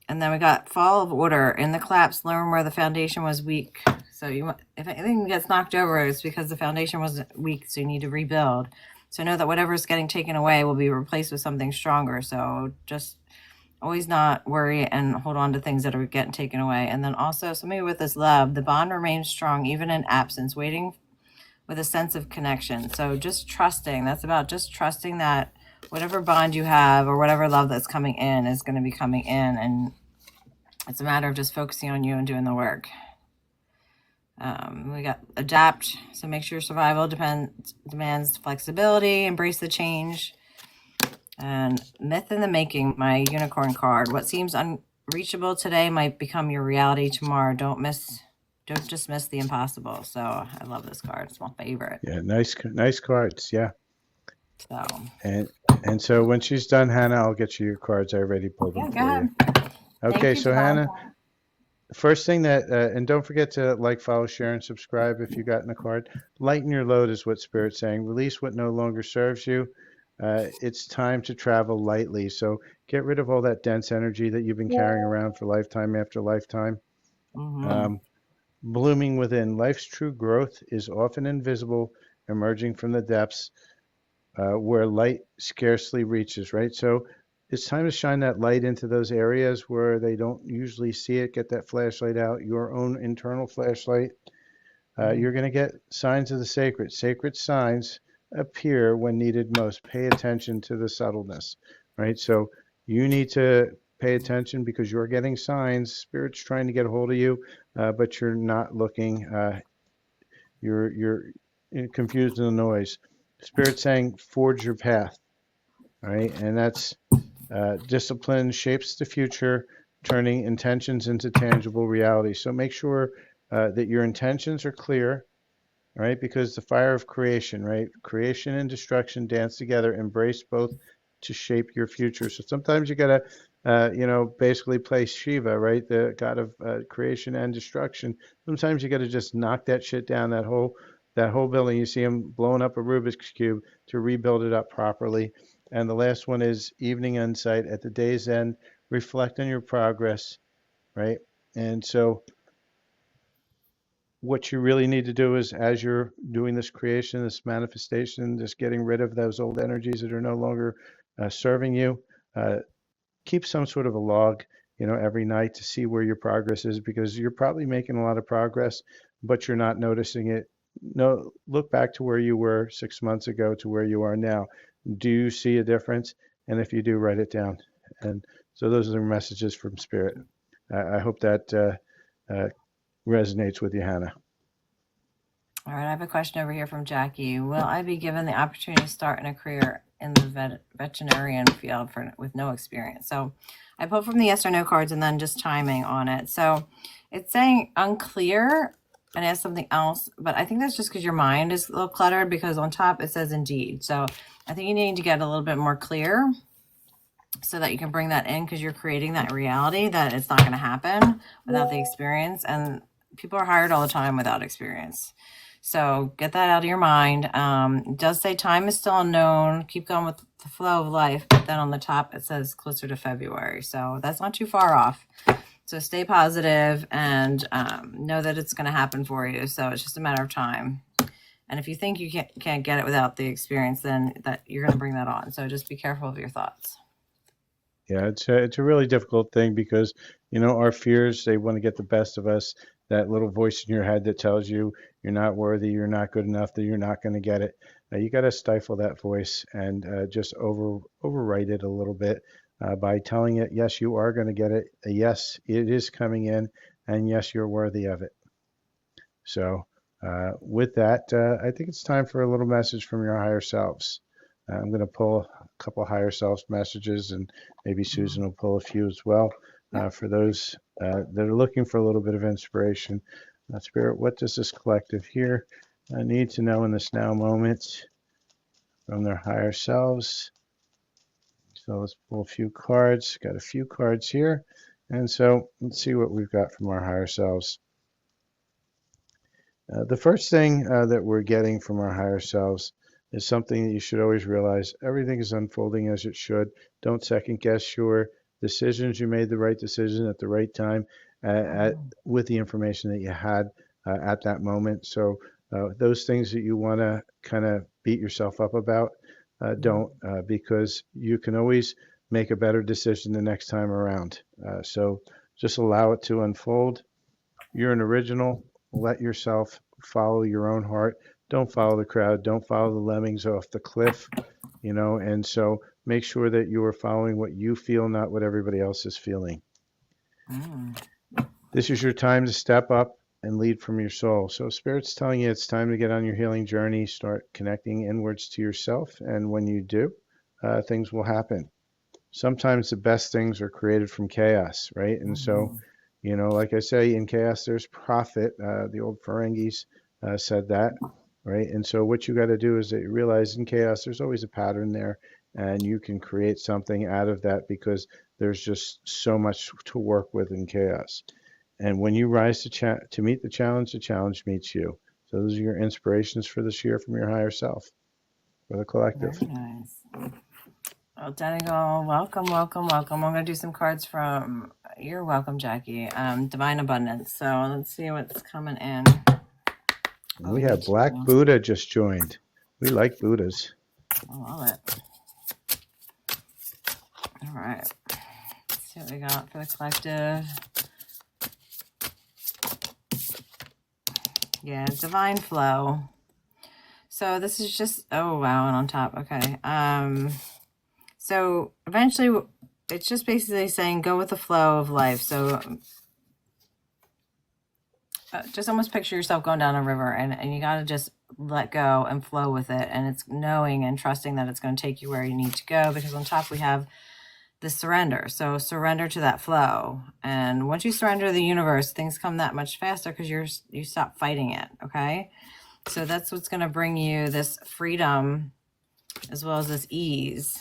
And then we got fall of order. In the collapse, learn where the foundation was weak. So if anything gets knocked over, it's because the foundation was weak. So you need to rebuild. So know that whatever is getting taken away will be replaced with something stronger. So just always not worry and hold on to things that are getting taken away. And then also somebody with this love, the bond remains strong even in absence, waiting with a sense of connection. So just trusting, that's about just trusting that whatever bond you have or whatever love that's coming in is going to be coming in. And it's a matter of just focusing on you and doing the work. We got adapt. So make sure survival demands flexibility, embrace the change. And myth in the making, my unicorn card. What seems unreachable today might become your reality tomorrow. Don't just miss the impossible. So I love this card. It's my favorite. Yeah, nice cards. Yeah. So And so when she's done, Hannah, I'll get you your cards. I already pulled them yeah, go for you. ahead. Okay, Thank so you, Hannah, first thing that, and don't forget to like, follow, share, and subscribe if you gotten a card. Lighten your load is what Spirit's saying. Release what no longer serves you. It's time to travel lightly. So get rid of all that dense energy that you've been carrying around for lifetime after lifetime. Blooming within. Life's true growth is often invisible, emerging from the depths where light scarcely reaches, right? So it's time to shine that light into those areas where they don't usually see it. Get that flashlight out, your own internal flashlight. You're going to get signs of the sacred. Sacred signs appear when needed most. Pay attention to the subtleness, right? So you need to pay attention because you're getting signs. Spirit's trying to get a hold of you, but you're not looking. You're confused in the noise. Spirit's saying, forge your path, all right? And that's discipline shapes the future, turning intentions into tangible reality. So make sure that your intentions are clear, right? Because the fire of creation, right? Creation and destruction dance together. Embrace both to shape your future. So sometimes you gotta, basically play Shiva, right? The god of creation and destruction. Sometimes you gotta just knock that shit down. That whole building. You see him blowing up a Rubik's cube to rebuild it up properly. And the last one is evening insight. At the day's end, reflect on your progress, right? And so what you really need to do is, as you're doing this creation, this manifestation, just getting rid of those old energies that are no longer serving you, uh, keep some sort of a log, every night to see where your progress is, because you're probably making a lot of progress, but you're not noticing it. No, look back to where you were 6 months ago to where you are now. Do you see a difference? And if you do, write it down. And so those are the messages from Spirit. I hope that resonates with you, Hannah. All right, I have a question over here from Jackie. Will I be given the opportunity to start in a career in the veterinarian field with no experience? So I pulled from the yes or no cards and then just timing on it. So it's saying unclear and it has something else, but I think that's just because your mind is a little cluttered, because on top it says indeed. So I think you need to get a little bit more clear so that you can bring that in, because you're creating that reality that it's not going to happen without the experience. And people are hired all the time without experience. So get that out of your mind. It does say time is still unknown. Keep going with the flow of life. But then on the top, it says closer to February. So that's not too far off. So stay positive and know that it's going to happen for you. So it's just a matter of time. And if you think you can't get it without the experience, then that you're going to bring that on. So just be careful of your thoughts. Yeah, it's a really difficult thing because, our fears, they want to get the best of us. That little voice in your head that tells you you're not worthy, you're not good enough, that you're not going to get it. You got to stifle that voice and just overwrite it a little bit by telling it, yes, you are going to get it. Yes, it is coming in, and yes, you're worthy of it. So with that, I think it's time for a little message from your higher selves. I'm going to pull a couple higher selves messages, and maybe Susan will pull a few as well for those that are looking for a little bit of inspiration. Spirit, what does this collective here need to know in this now moment from their higher selves? So let's pull a few cards. Got a few cards here. And so let's see what we've got from our higher selves. The first thing that we're getting from our higher selves is something that you should always realize. Everything is unfolding as it should. Don't second guess your decisions. You made the right decision at the right time with the information that you had at that moment. So those things that you want to kind of beat yourself up about, don't, because you can always make a better decision the next time around. So just allow it to unfold. You're an original. Let yourself follow your own heart. Don't follow the crowd. Don't follow the lemmings off the cliff, and so make sure that you are following what you feel, not what everybody else is feeling. Mm. This is your time to step up and lead from your soul. So Spirit's telling you it's time to get on your healing journey, start connecting inwards to yourself, and when you do, things will happen. Sometimes the best things are created from chaos, right? And so, like I say, in chaos there's profit. The old Ferengis said that, right? And so what you got to do is that you realize in chaos there's always a pattern there, and you can create something out of that because there's just so much to work with in chaos. And when you rise to meet the challenge meets you. So those are your inspirations for this year from your higher self, for the collective. Very nice. Well, Denigal, welcome, welcome, welcome. I'm going to do some cards from, you're welcome, Jackie, Divine Abundance. So let's see what's coming in. We have Black Buddha just joined. We like Buddhas. I love it. All right. Let's see what we got for the collective. Yeah, Divine Flow. So this is just, oh, wow, and on top. Okay. So eventually it's just basically saying go with the flow of life. So just almost picture yourself going down a river, and you got to just let go and flow with it. And it's knowing and trusting that it's going to take you where you need to go, because on top we have the surrender. So surrender to that flow. And once you surrender to the universe, things come that much faster because you stop fighting it. Okay. So that's what's going to bring you this freedom as well as this ease.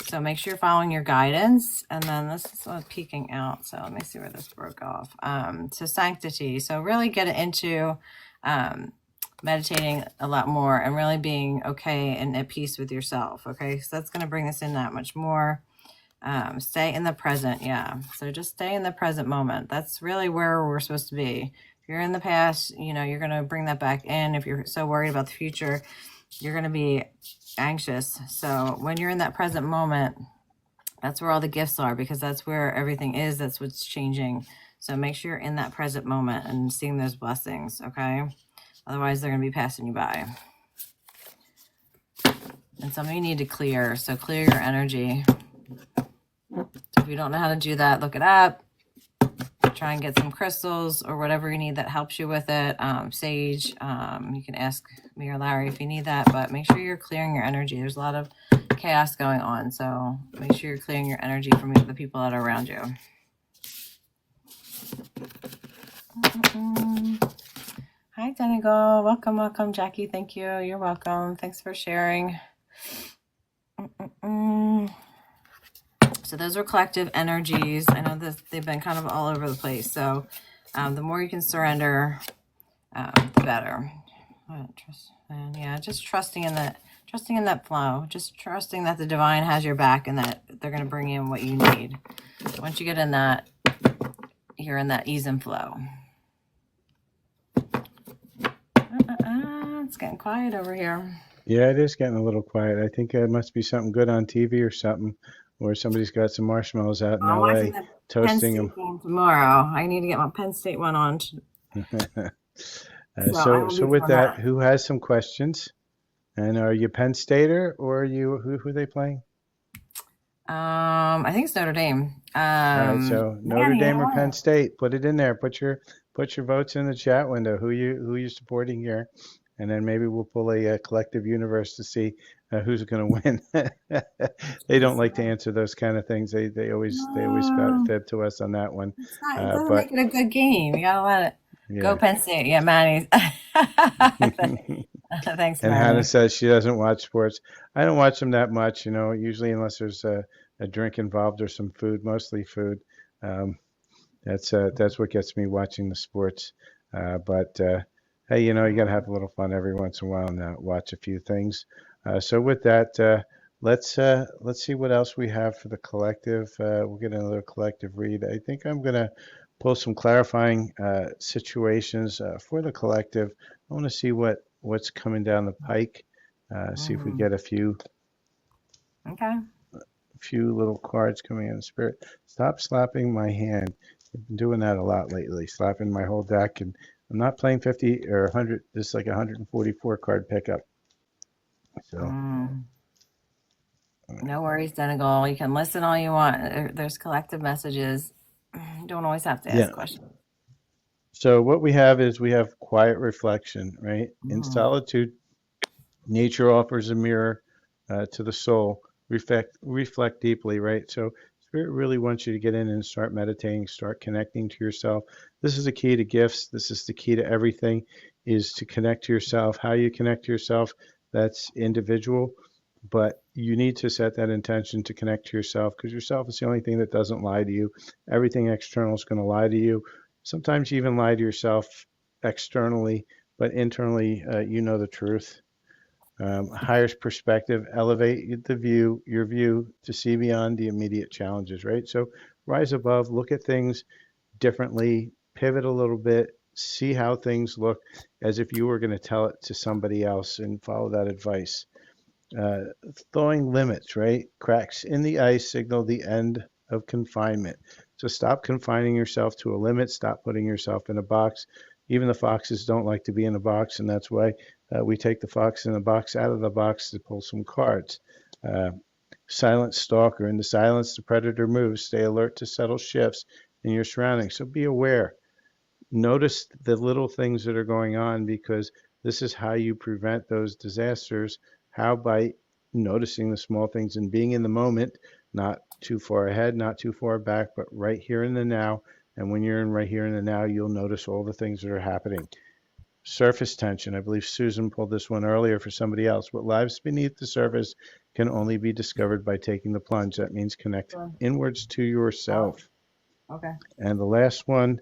So make sure you're following your guidance. And then this is peeking out. So let me see where this broke off. So sanctity. So really get it into meditating a lot more and really being okay and at peace with yourself. Okay. So that's going to bring this in that much more. Stay in the present. Yeah. So just stay in the present moment. That's really where we're supposed to be. If you're in the past, you're going to bring that back in. If you're so worried about the future, you're going to be anxious. So when you're in that present moment, that's where all the gifts are, because that's where everything is. That's what's changing. So make sure you're in that present moment and seeing those blessings. Okay. Otherwise they're going to be passing you by. And some of you need to clear. So clear your energy. So if you don't know how to do that, look it up. Try and get some crystals or whatever you need that helps you with it. Sage, you can ask me or Larry if you need that, but make sure you're clearing your energy. There's a lot of chaos going on, so make sure you're clearing your energy from the people that are around you. Hi, Denigal. Welcome, welcome, Jackie. Thank you. You're welcome. Thanks for sharing. So those are collective energies. I know that they've been kind of all over the place. So the more you can surrender, the better. And yeah, just trusting in that flow. Just trusting that the divine has your back and that they're going to bring in what you need. Once you get in that, you're in that ease and flow. It's getting quiet over here. Yeah, it is getting a little quiet. I think it must be something good on TV or something, or somebody's got some marshmallows out in LA toasting them. Game tomorrow. I need to get my Penn State one on. So with that, who has some questions? And are you Penn Stater, or are you who are they playing? I think it's Notre Dame. All right, so Notre Dame or Penn State, put it in there. Put your votes in the chat window. Who you supporting here, and then maybe we'll pull a collective universe to see who's going to win. They don't like to answer those kind of things. They always fed to us on that one. It doesn't make it a good game. You gotta let it go. Penn State. Yeah, Manny. Thanks, and Manny. Hannah says she doesn't watch sports. I don't watch them that much, usually unless there's a drink involved or some food, mostly food. That's what gets me watching the sports. But hey, you got to have a little fun every once in a while and watch a few things. So with that, let's see what else we have for the collective. We'll get another collective read. I think I'm going to pull some clarifying situations for the collective. I want to see what's coming down the pike. See if we get a few few little cards coming in spirit. Stop slapping my hand. I've been doing that a lot lately, slapping my whole deck, and I'm not playing 50 or 100. This is like a 144 card pickup. So No worries, Senegal. You can listen all you want. There's collective messages. You don't always have to ask yeah. questions. So what we have is we have quiet reflection, right? In Mm. solitude, nature offers a mirror to the soul. Reflect deeply, right? So Spirit really wants you to get in and start meditating, start connecting to yourself. This is the key to gifts. This is the key to everything, is to connect to yourself. How you connect to yourself, that's individual, but you need to set that intention to connect to yourself, because yourself is the only thing that doesn't lie to you. Everything external is going to lie to you. Sometimes you even lie to yourself externally, but internally, you know the truth. Higher perspective, elevate your view to see beyond the immediate challenges, right? So rise above, look at things differently, pivot a little bit, see how things look as if you were going to tell it to somebody else, and follow that advice. Uh, Throwing limits, right? Cracks in the ice signal the end of confinement. So stop confining yourself to a limit. Stop putting yourself in a box. Even the foxes don't like to be in a box, and that's why we take the fox in the box out of the box to pull some cards. Uh, Silent stalker. In the silence, the predator moves. Stay alert to subtle shifts in your surroundings. So be aware. Notice the little things that are going on, because this is how you prevent those disasters. How? By noticing the small things and being in the moment, not too far ahead, not too far back, but right here in the now. And when you're in right here in the now, you'll notice all the things that are happening. Surface tension. I believe Susan pulled this one earlier for somebody else. What lies beneath the surface can only be discovered by taking the plunge. That means connect inwards to Oh, yourself. okay. And the last one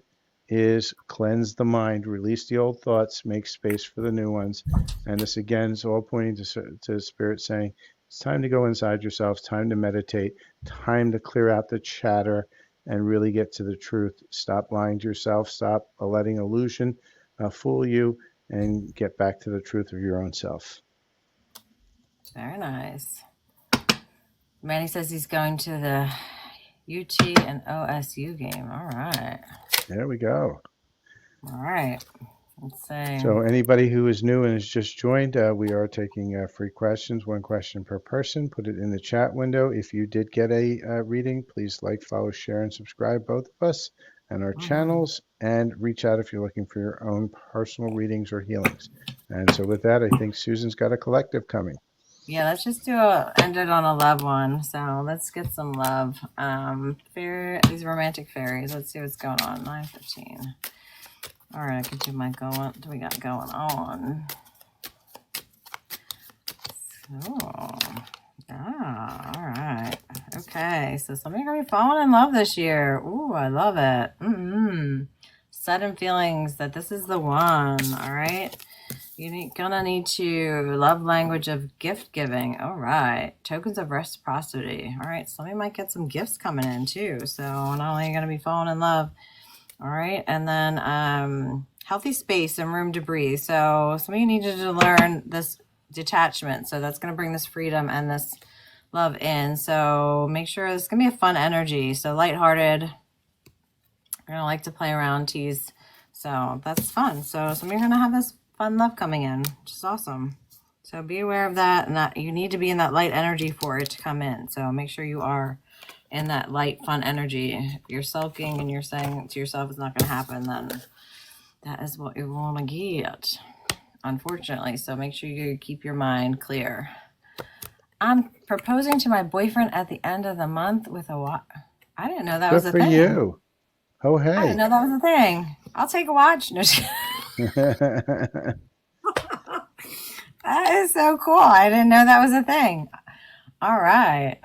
is cleanse the mind, release the old thoughts, make space for the new ones. And this again is all pointing to Spirit saying, it's time to go inside yourself, it's time to meditate, time to clear out the chatter and really get to the truth. Stop lying to yourself, stop letting illusion fool you, and get back to the truth of your own self. Very nice. Manny says he's going to the UT and OSU game. All right. There we go. All right. Let's see. So anybody who is new and has just joined, we are taking free questions, one question per person. Put it in the chat window. If you did get a reading, please like, follow, share, and subscribe, both of us and our channels, and reach out if you're looking for your own personal readings or healings. And so with that, I think Susan's got a collective coming. Yeah, let's just end it on a love one. So let's get some love. These romantic fairies. Let's see what's going on. 9:15. All right, I can do my what do we got going on? Oh, all right. Okay, so somebody's gonna be falling in love this year. Ooh, I love it. Sudden feelings that this is the one. All right. You're gonna need to love language of gift giving. All right. Tokens of reciprocity. All right. Somebody might get some gifts coming in too. So not only are you gonna be falling in love. All right. And then healthy space and room to breathe. So some of you needed to learn this detachment. So that's going to bring this freedom and this love in. So make sure it's going to be a fun energy. So lighthearted. You're going to like to play around, tease. So that's fun. So some of you are going to have this fun love coming in, which is awesome. So be aware of that, and that you need to be in that light energy for it to come in. So make sure you are in that light, fun energy. If you're sulking and you're saying to yourself it's not going to happen, then that is what you're going to get, unfortunately. So make sure you keep your mind clear. I'm proposing to my boyfriend at the end of the month with a watch. I didn't know that was a Good for thing. you. Oh, hey. I didn't know that was a thing. I'll take a watch. No, that is so cool. I didn't know that was a thing. All right.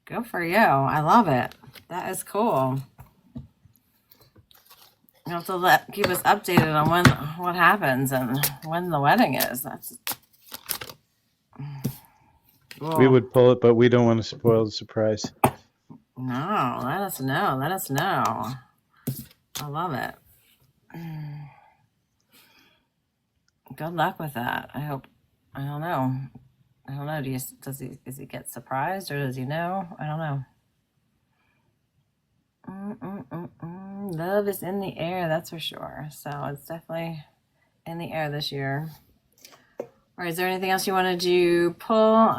Good for you. I love it. That is cool. You have to keep us updated on what happens and when the wedding is. That's cool. We would pull it, but we don't want to spoil the surprise. No, let us know. Let us know. I love it. Good luck with that. I don't know. I don't know. Does he get surprised or does he know? I don't know. Love is in the air, that's for sure. So it's definitely in the air this year. All right, is there anything else you wanted to pull?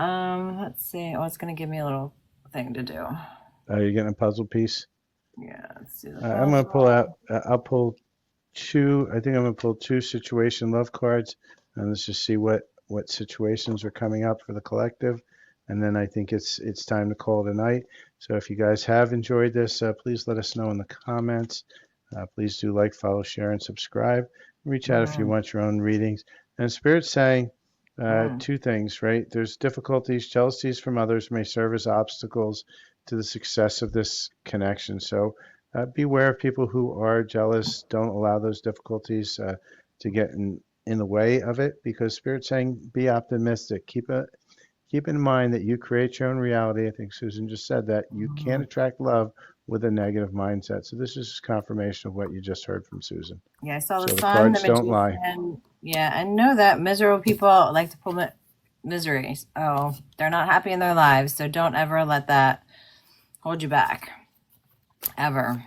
Let's see. Oh, it's going to give me a little thing to do. Are you getting a puzzle piece? Yeah, let's do the I'm going to pull puzzle. out, I'll pull two, I think I'm going to pull two situation love cards, and let's just see what situations are coming up for the collective. And then I think it's time to call it a night. So if you guys have enjoyed this, please let us know in the comments. Please do like, follow, share, and subscribe. Reach out if you want your own readings. And Spirit's saying two things, right? There's difficulties, jealousies from others may serve as obstacles to the success of this connection. So beware of people who are jealous. Don't allow those difficulties to get in the way of it, because Spirit's saying be optimistic. Keep in mind that you create your own reality. I think Susan just said that. You can't attract love with a negative mindset. So this is just confirmation of what you just heard from Susan. Yeah, I saw the So the sun, the cards don't lie. magician. Yeah, I know that miserable people like to pull misery. Oh, they're not happy in their lives, so don't ever let that hold you back. Ever.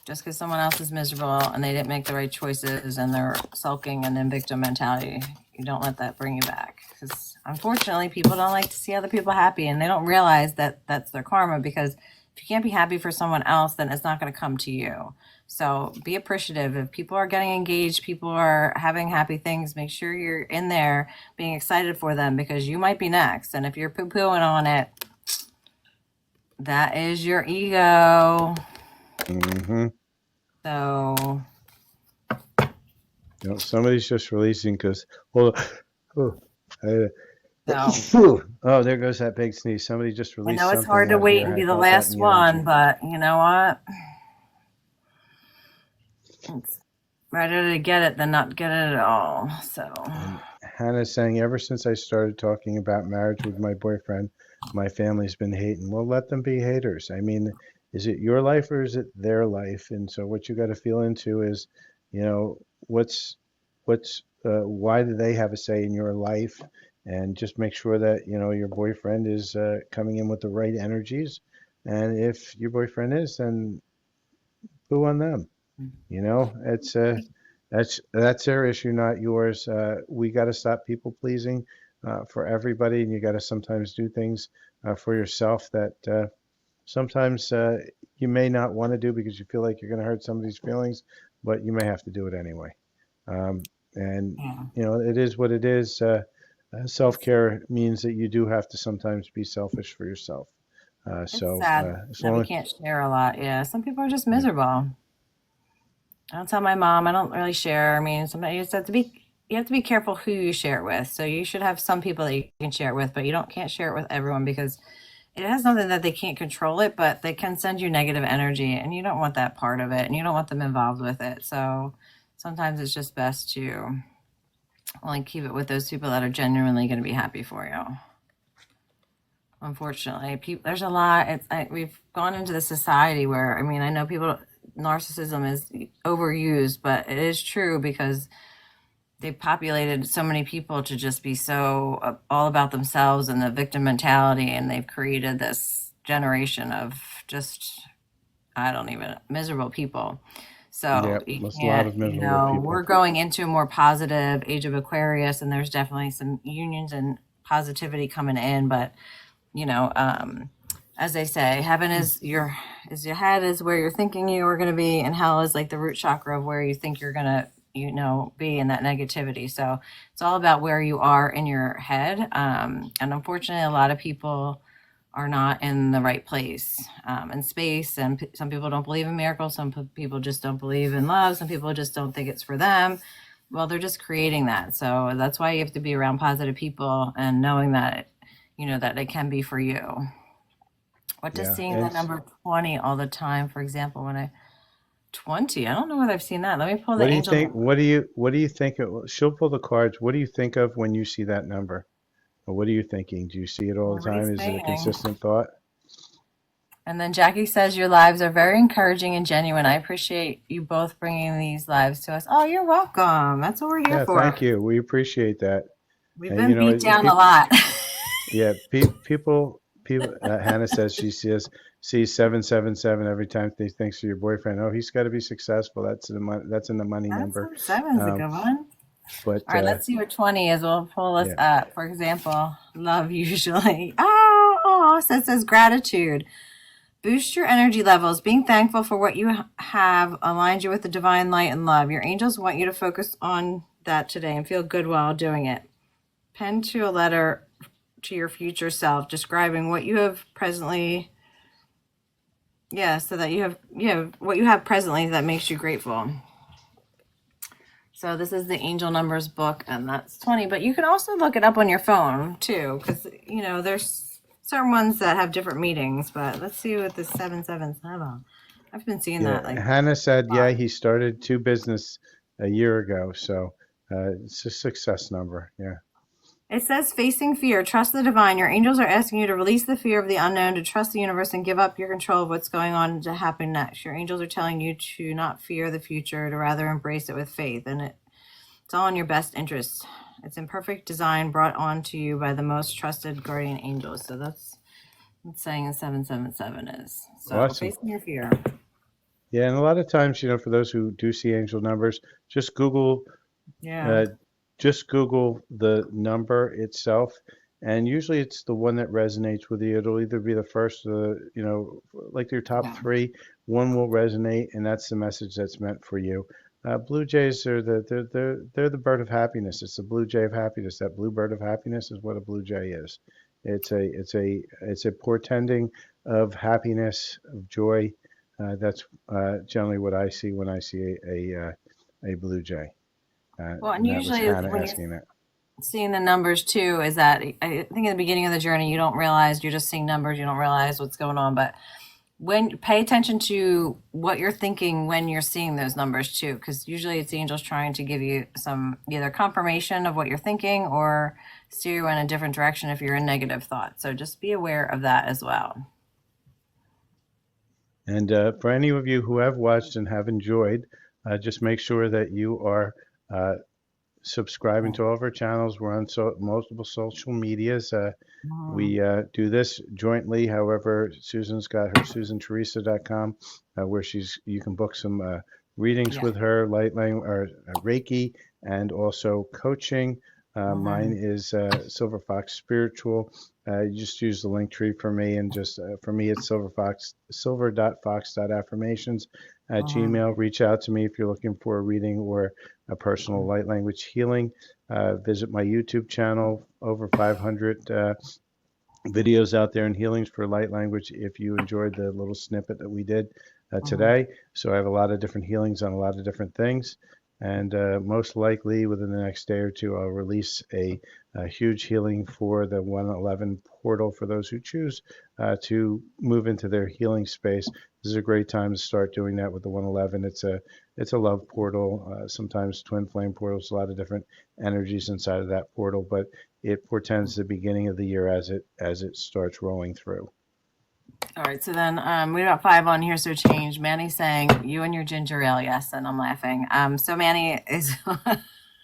Just because someone else is miserable and they didn't make the right choices and they're sulking and in victim mentality, you don't let that bring you back. Because unfortunately, people don't like to see other people happy, and they don't realize that that's their karma, because if you can't be happy for someone else, then it's not going to come to you. So be appreciative. If people are getting engaged, people are having happy things, make sure you're in there being excited for them, because you might be next. And if you're poo-pooing on it, that is your ego. Mm-hmm. So somebody's just releasing because, well, oh, there goes that big sneeze. Somebody just I released know it's something hard to out wait here. and I be the felt that last in the energy. one, but you know what? It's better to get it than not get it at all. So And Hannah's saying, ever since I started talking about marriage with my boyfriend, my family's been hating. Well, let them be haters. I mean, is it your life or is it their life? And so what you got to feel into is, what's why do they have a say in your life? And just make sure that, your boyfriend is coming in with the right energies. And if your boyfriend is, then boo on them. It's that's their issue, not yours. We got to stop people pleasing for everybody, and you got to sometimes do things for yourself that sometimes you may not want to do because you feel like you're going to hurt somebody's feelings, but you may have to do it anyway. And yeah, it is what it is. Self-care means that you do have to sometimes be selfish for yourself. it's So sad as that we long as can't share a lot. Yeah, some people are just yeah, miserable. I don't tell my mom. I don't really share. I mean, sometimes you have to be careful who you share it with. So you should have some people that you can share it with, but you don't can't share it with everyone, because it has something that they can't control it, but they can send you negative energy, and you don't want that part of it, and you don't want them involved with it. So sometimes it's just best to only keep it with those people that are genuinely going to be happy for you. Unfortunately, there's a lot. We've gone into the society where, I mean, I know people, narcissism is overused, but it is true, because they populated so many people to just be so all about themselves and the victim mentality, and they've created this generation of just, I don't even, miserable people. So yeah, you there's a lot can't, of miserable we're people. going into a more positive age of Aquarius, and there's definitely some unions and positivity coming in, but you know, as they say, heaven is your head, is where you're thinking you are going to be, and hell is like the root chakra of where you think you're going to, be in that negativity. So it's all about where you are in your head. And unfortunately, a lot of people are not in the right place in space. And some people don't believe in miracles. Some people just don't believe in love. Some people just don't think it's for them. Well, they're just creating that. So that's why you have to be around positive people and knowing that, that it can be for you. What does Yeah, seeing the it's number 20 all the time, for example, 20, I don't know whether I've seen that. Let me pull the what do you angel think? number. What do you think? She'll pull the cards. What do you think of when you see that number? Or what are you thinking? Do you see it all the Nobody's time? Is it a saying. consistent thought? And then Jackie says, your lives are very encouraging and genuine. I appreciate you both bringing these lives to us. Oh, you're welcome. That's what we're here Yeah, for. thank you. We appreciate that. We've And been beat down a lot. Yeah, people. Hannah says she sees 777 every time she thinks of your boyfriend. Oh, he's got to be successful. That's the money. That's in the money That's number. what seven's a Um, good one. but All right, let's see what 20 is. We'll pull this yeah, up. For example, love usually. Oh, so it says gratitude. Boost your energy levels. Being thankful for what you have aligns you with the divine light and love. Your angels want you to focus on that today and feel good while doing it. Pen to a letter to your future self describing what you have presently. Yeah, so that you have what you have presently that makes you grateful. So this is the angel numbers book, and that's 20. But you can also look it up on your phone too, because there's certain ones that have different meanings. But let's see what the 777. I've been seeing that yeah. like Hannah said, a lot. yeah, he started two business a year ago, so it's a success number. Yeah. It says facing fear, trust the divine. Your angels are asking you to release the fear of the unknown, to trust the universe, and give up your control of what's going on to happen next. Your angels are telling you to not fear the future, to rather embrace it with faith, and it's all in your best interest. It's in perfect design, brought on to you by the most trusted guardian angels. So that's what saying a 777 is. So Awesome. facing your fear. Yeah, and a lot of times, for those who do see angel numbers, just Google Yeah. uh, just Google the number itself, and usually it's the one that resonates with you. It'll either be the first, like your top Yeah. three, one will resonate, and that's the message that's meant for you. Blue jays are they're the bird of happiness. It's the blue jay of happiness. That blue bird of happiness is what a blue jay is. It's a portending of happiness, of joy. That's generally what I see when I see a blue jay. Well, and And that was usually Hannah when you're asking that. seeing the numbers too, is that I think in the beginning of the journey, you don't realize you're just seeing numbers. You don't realize what's going on. But when pay attention to what you're thinking when you're seeing those numbers too, because usually it's the angels trying to give you some either confirmation of what you're thinking or steer you in a different direction if you're in negative thought. So just be aware of that as well. And for any of you who have watched and have enjoyed, just make sure that you are uh, subscribing to all of our channels. We're on multiple social medias. Mhm. We do this jointly. However, Susan's got her SusanTeresa.com, where you can book some readings Yeah. with her, light language or Reiki, and also coaching. Mine Mhm. is Silver Fox Spiritual. You just use the link tree for me, and just for me, it's silver.fox.affirmations at Mhm. Gmail. Reach out to me if you're looking for a reading or a personal light language healing. Visit my YouTube channel, over 500 videos out there in healings for light language if you enjoyed the little snippet that we did Mhm. today. So I have a lot of different healings on a lot of different things. And most likely within the next day or two, I'll release a huge healing for the 111 portal for those who choose to move into their healing space. This is a great time to start doing that with the 111. It's a love portal, sometimes twin flame portals, a lot of different energies inside of that portal, but it portends the beginning of the year as it starts rolling through. All right, so then we got 5 on here, so change. Manny's saying you and your ginger ale, yes, and I'm laughing. So Manny is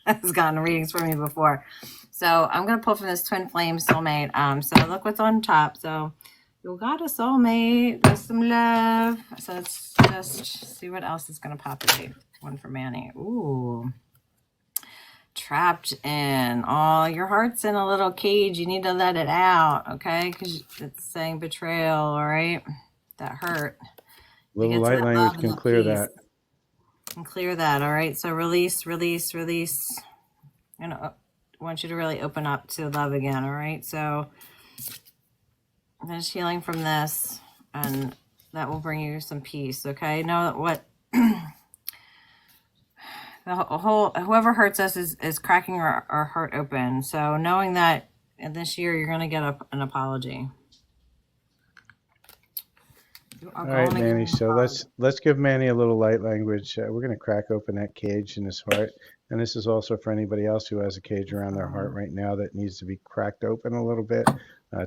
has gotten readings from me before, so I'm gonna pull from this twin flame soulmate. So look what's on top. So you got a soulmate, got some love. So let's just see what else is gonna populate. One for Manny. Ooh. Trapped in. Oh, your heart's in a little cage. You need to let it out, okay? Because it's saying betrayal, all right? That hurt. To Little get to light that language love and can that clear peace that. and clear that, all right? So release, release, release. And I want you to really open up to love again, all right? So there's healing from this, and that will bring you some peace, okay? Know what the whole whoever hurts us is cracking our heart open. So knowing that this year you're going to get an apology. You are All right, going to get Manny. an So apology. let's give Manny a little light language. We're going to crack open that cage in his heart, and this is also for anybody else who has a cage around their heart right now that needs to be cracked open a little bit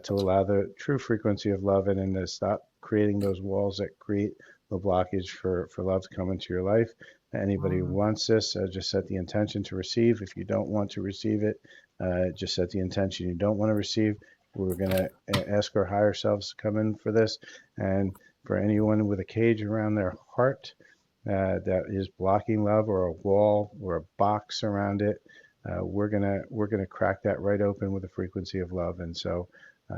to allow the true frequency of love in and to stop creating those walls that create the blockage for love to come into your life. Anybody who wants this, just set the intention to receive. If you don't want to receive it, just set the intention you don't want to receive. We're going to ask our higher selves to come in for this. And for anyone with a cage around their heart that is blocking love, or a wall or a box around it, we're gonna crack that right open with the frequency of love. And so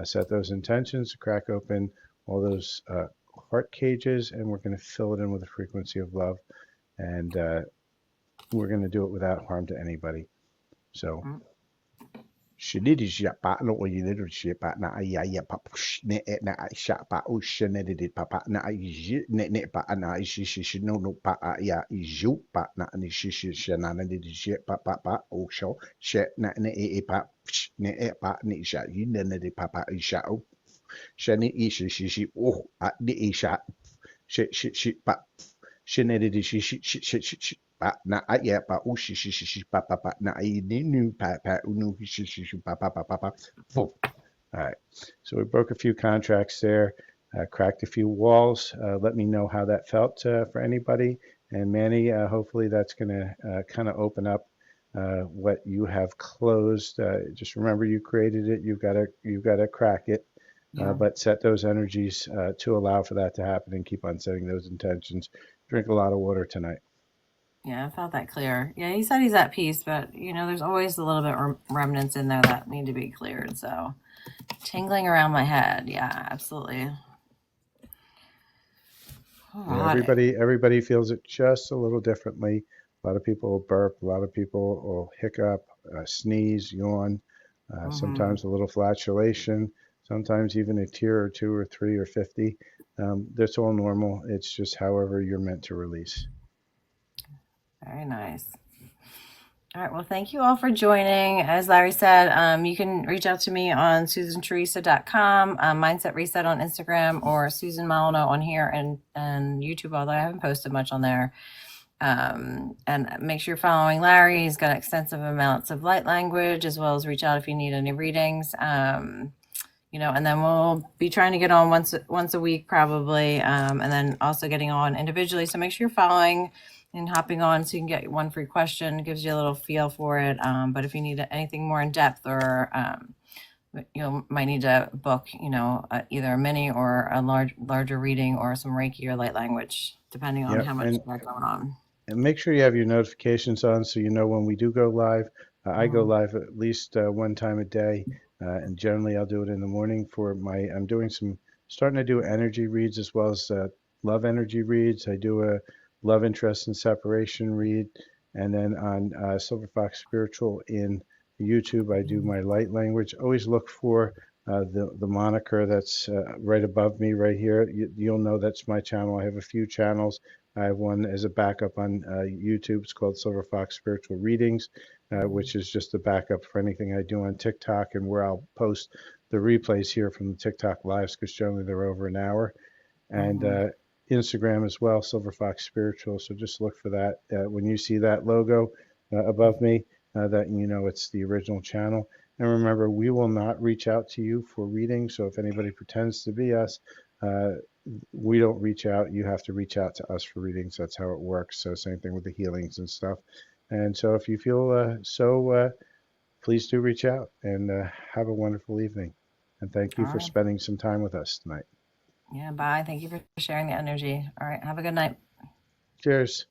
set those intentions to crack open all those heart cages, and we're going to fill it in with the frequency of love. And we're going to do it without harm to anybody. So Shinidi Shapa no Oyin Shipa na Aya Pap ne na Shapa Ushanedi Papa na ne pa na Shishi no pa ya Iju pa na Nishishi Shanana did shit papa Osho shet na ne e pa ne pa ni sha yin ne papa isha o Shani ishi shishi oh at the isha shi pa Shinedi shi pa na aya pa ushi shi shi pa pa pa na I nu pa pa unu shi shi pa pa pa pa pa. All right, so we broke a few contracts there, cracked a few walls. Let me know how that felt for anybody. And Manny, hopefully that's going to kind of open up what you have closed. Just remember, you created it. You've got to crack it. Yeah. But set those energies to allow for that to happen, and keep on setting those intentions. Drink a lot of water tonight. Yeah, I felt that clear. Yeah, he said he's at peace, but there's always a little bit remnants in there that need to be cleared. So tingling around my head. Yeah, absolutely. Yeah, everybody feels it just a little differently. A lot of people will burp. A lot of people will hiccup, sneeze, yawn. Sometimes a little flatulation. Sometimes even a tear or two or three or 50. That's all normal. It's just however you're meant to release. Very nice. All right. Well, thank you all for joining. As Larry said, you can reach out to me on SusanTeresa.com, Mindset Reset on Instagram, or Susan Malino on here and YouTube, although I haven't posted much on there. And make sure you're following Larry. He's got extensive amounts of light language, as well as reach out if you need any readings. And then we'll be trying to get on once a week probably, and then also getting on individually. So make sure you're following and hopping on so you can get one free question. It gives you a little feel for it. But if you need anything more in depth, or you might need to book, either a mini or a larger reading, or some Reiki or light language, depending on how much you got going on. And make sure you have your notifications on so you know when we do go live. I go live at least one time a day, and generally I'll do it in the morning I'm starting to do energy reads, as well as love energy reads. I do a love, interest, and separation read. And then on Silver Fox Spiritual in YouTube, I do my light language. Always look for the moniker that's right above me right here. You'll know that's my channel. I have a few channels. I have one as a backup on YouTube. It's called Silver Fox Spiritual Readings, which is just a backup for anything I do on TikTok, and where I'll post the replays here from the TikTok lives, because generally they're over an hour. And Instagram as well, Silver Fox Spiritual. So just look for that. When you see that logo above me, that you know it's the original channel. And remember, we will not reach out to you for readings. So if anybody pretends to be us, we don't reach out. You have to reach out to us for readings. That's how it works. So same thing with the healings and stuff. And so if you feel please do reach out, and have a wonderful evening. And thank you for spending some time with us tonight. Yeah, bye. Thank you for sharing the energy. All right. Have a good night. Cheers.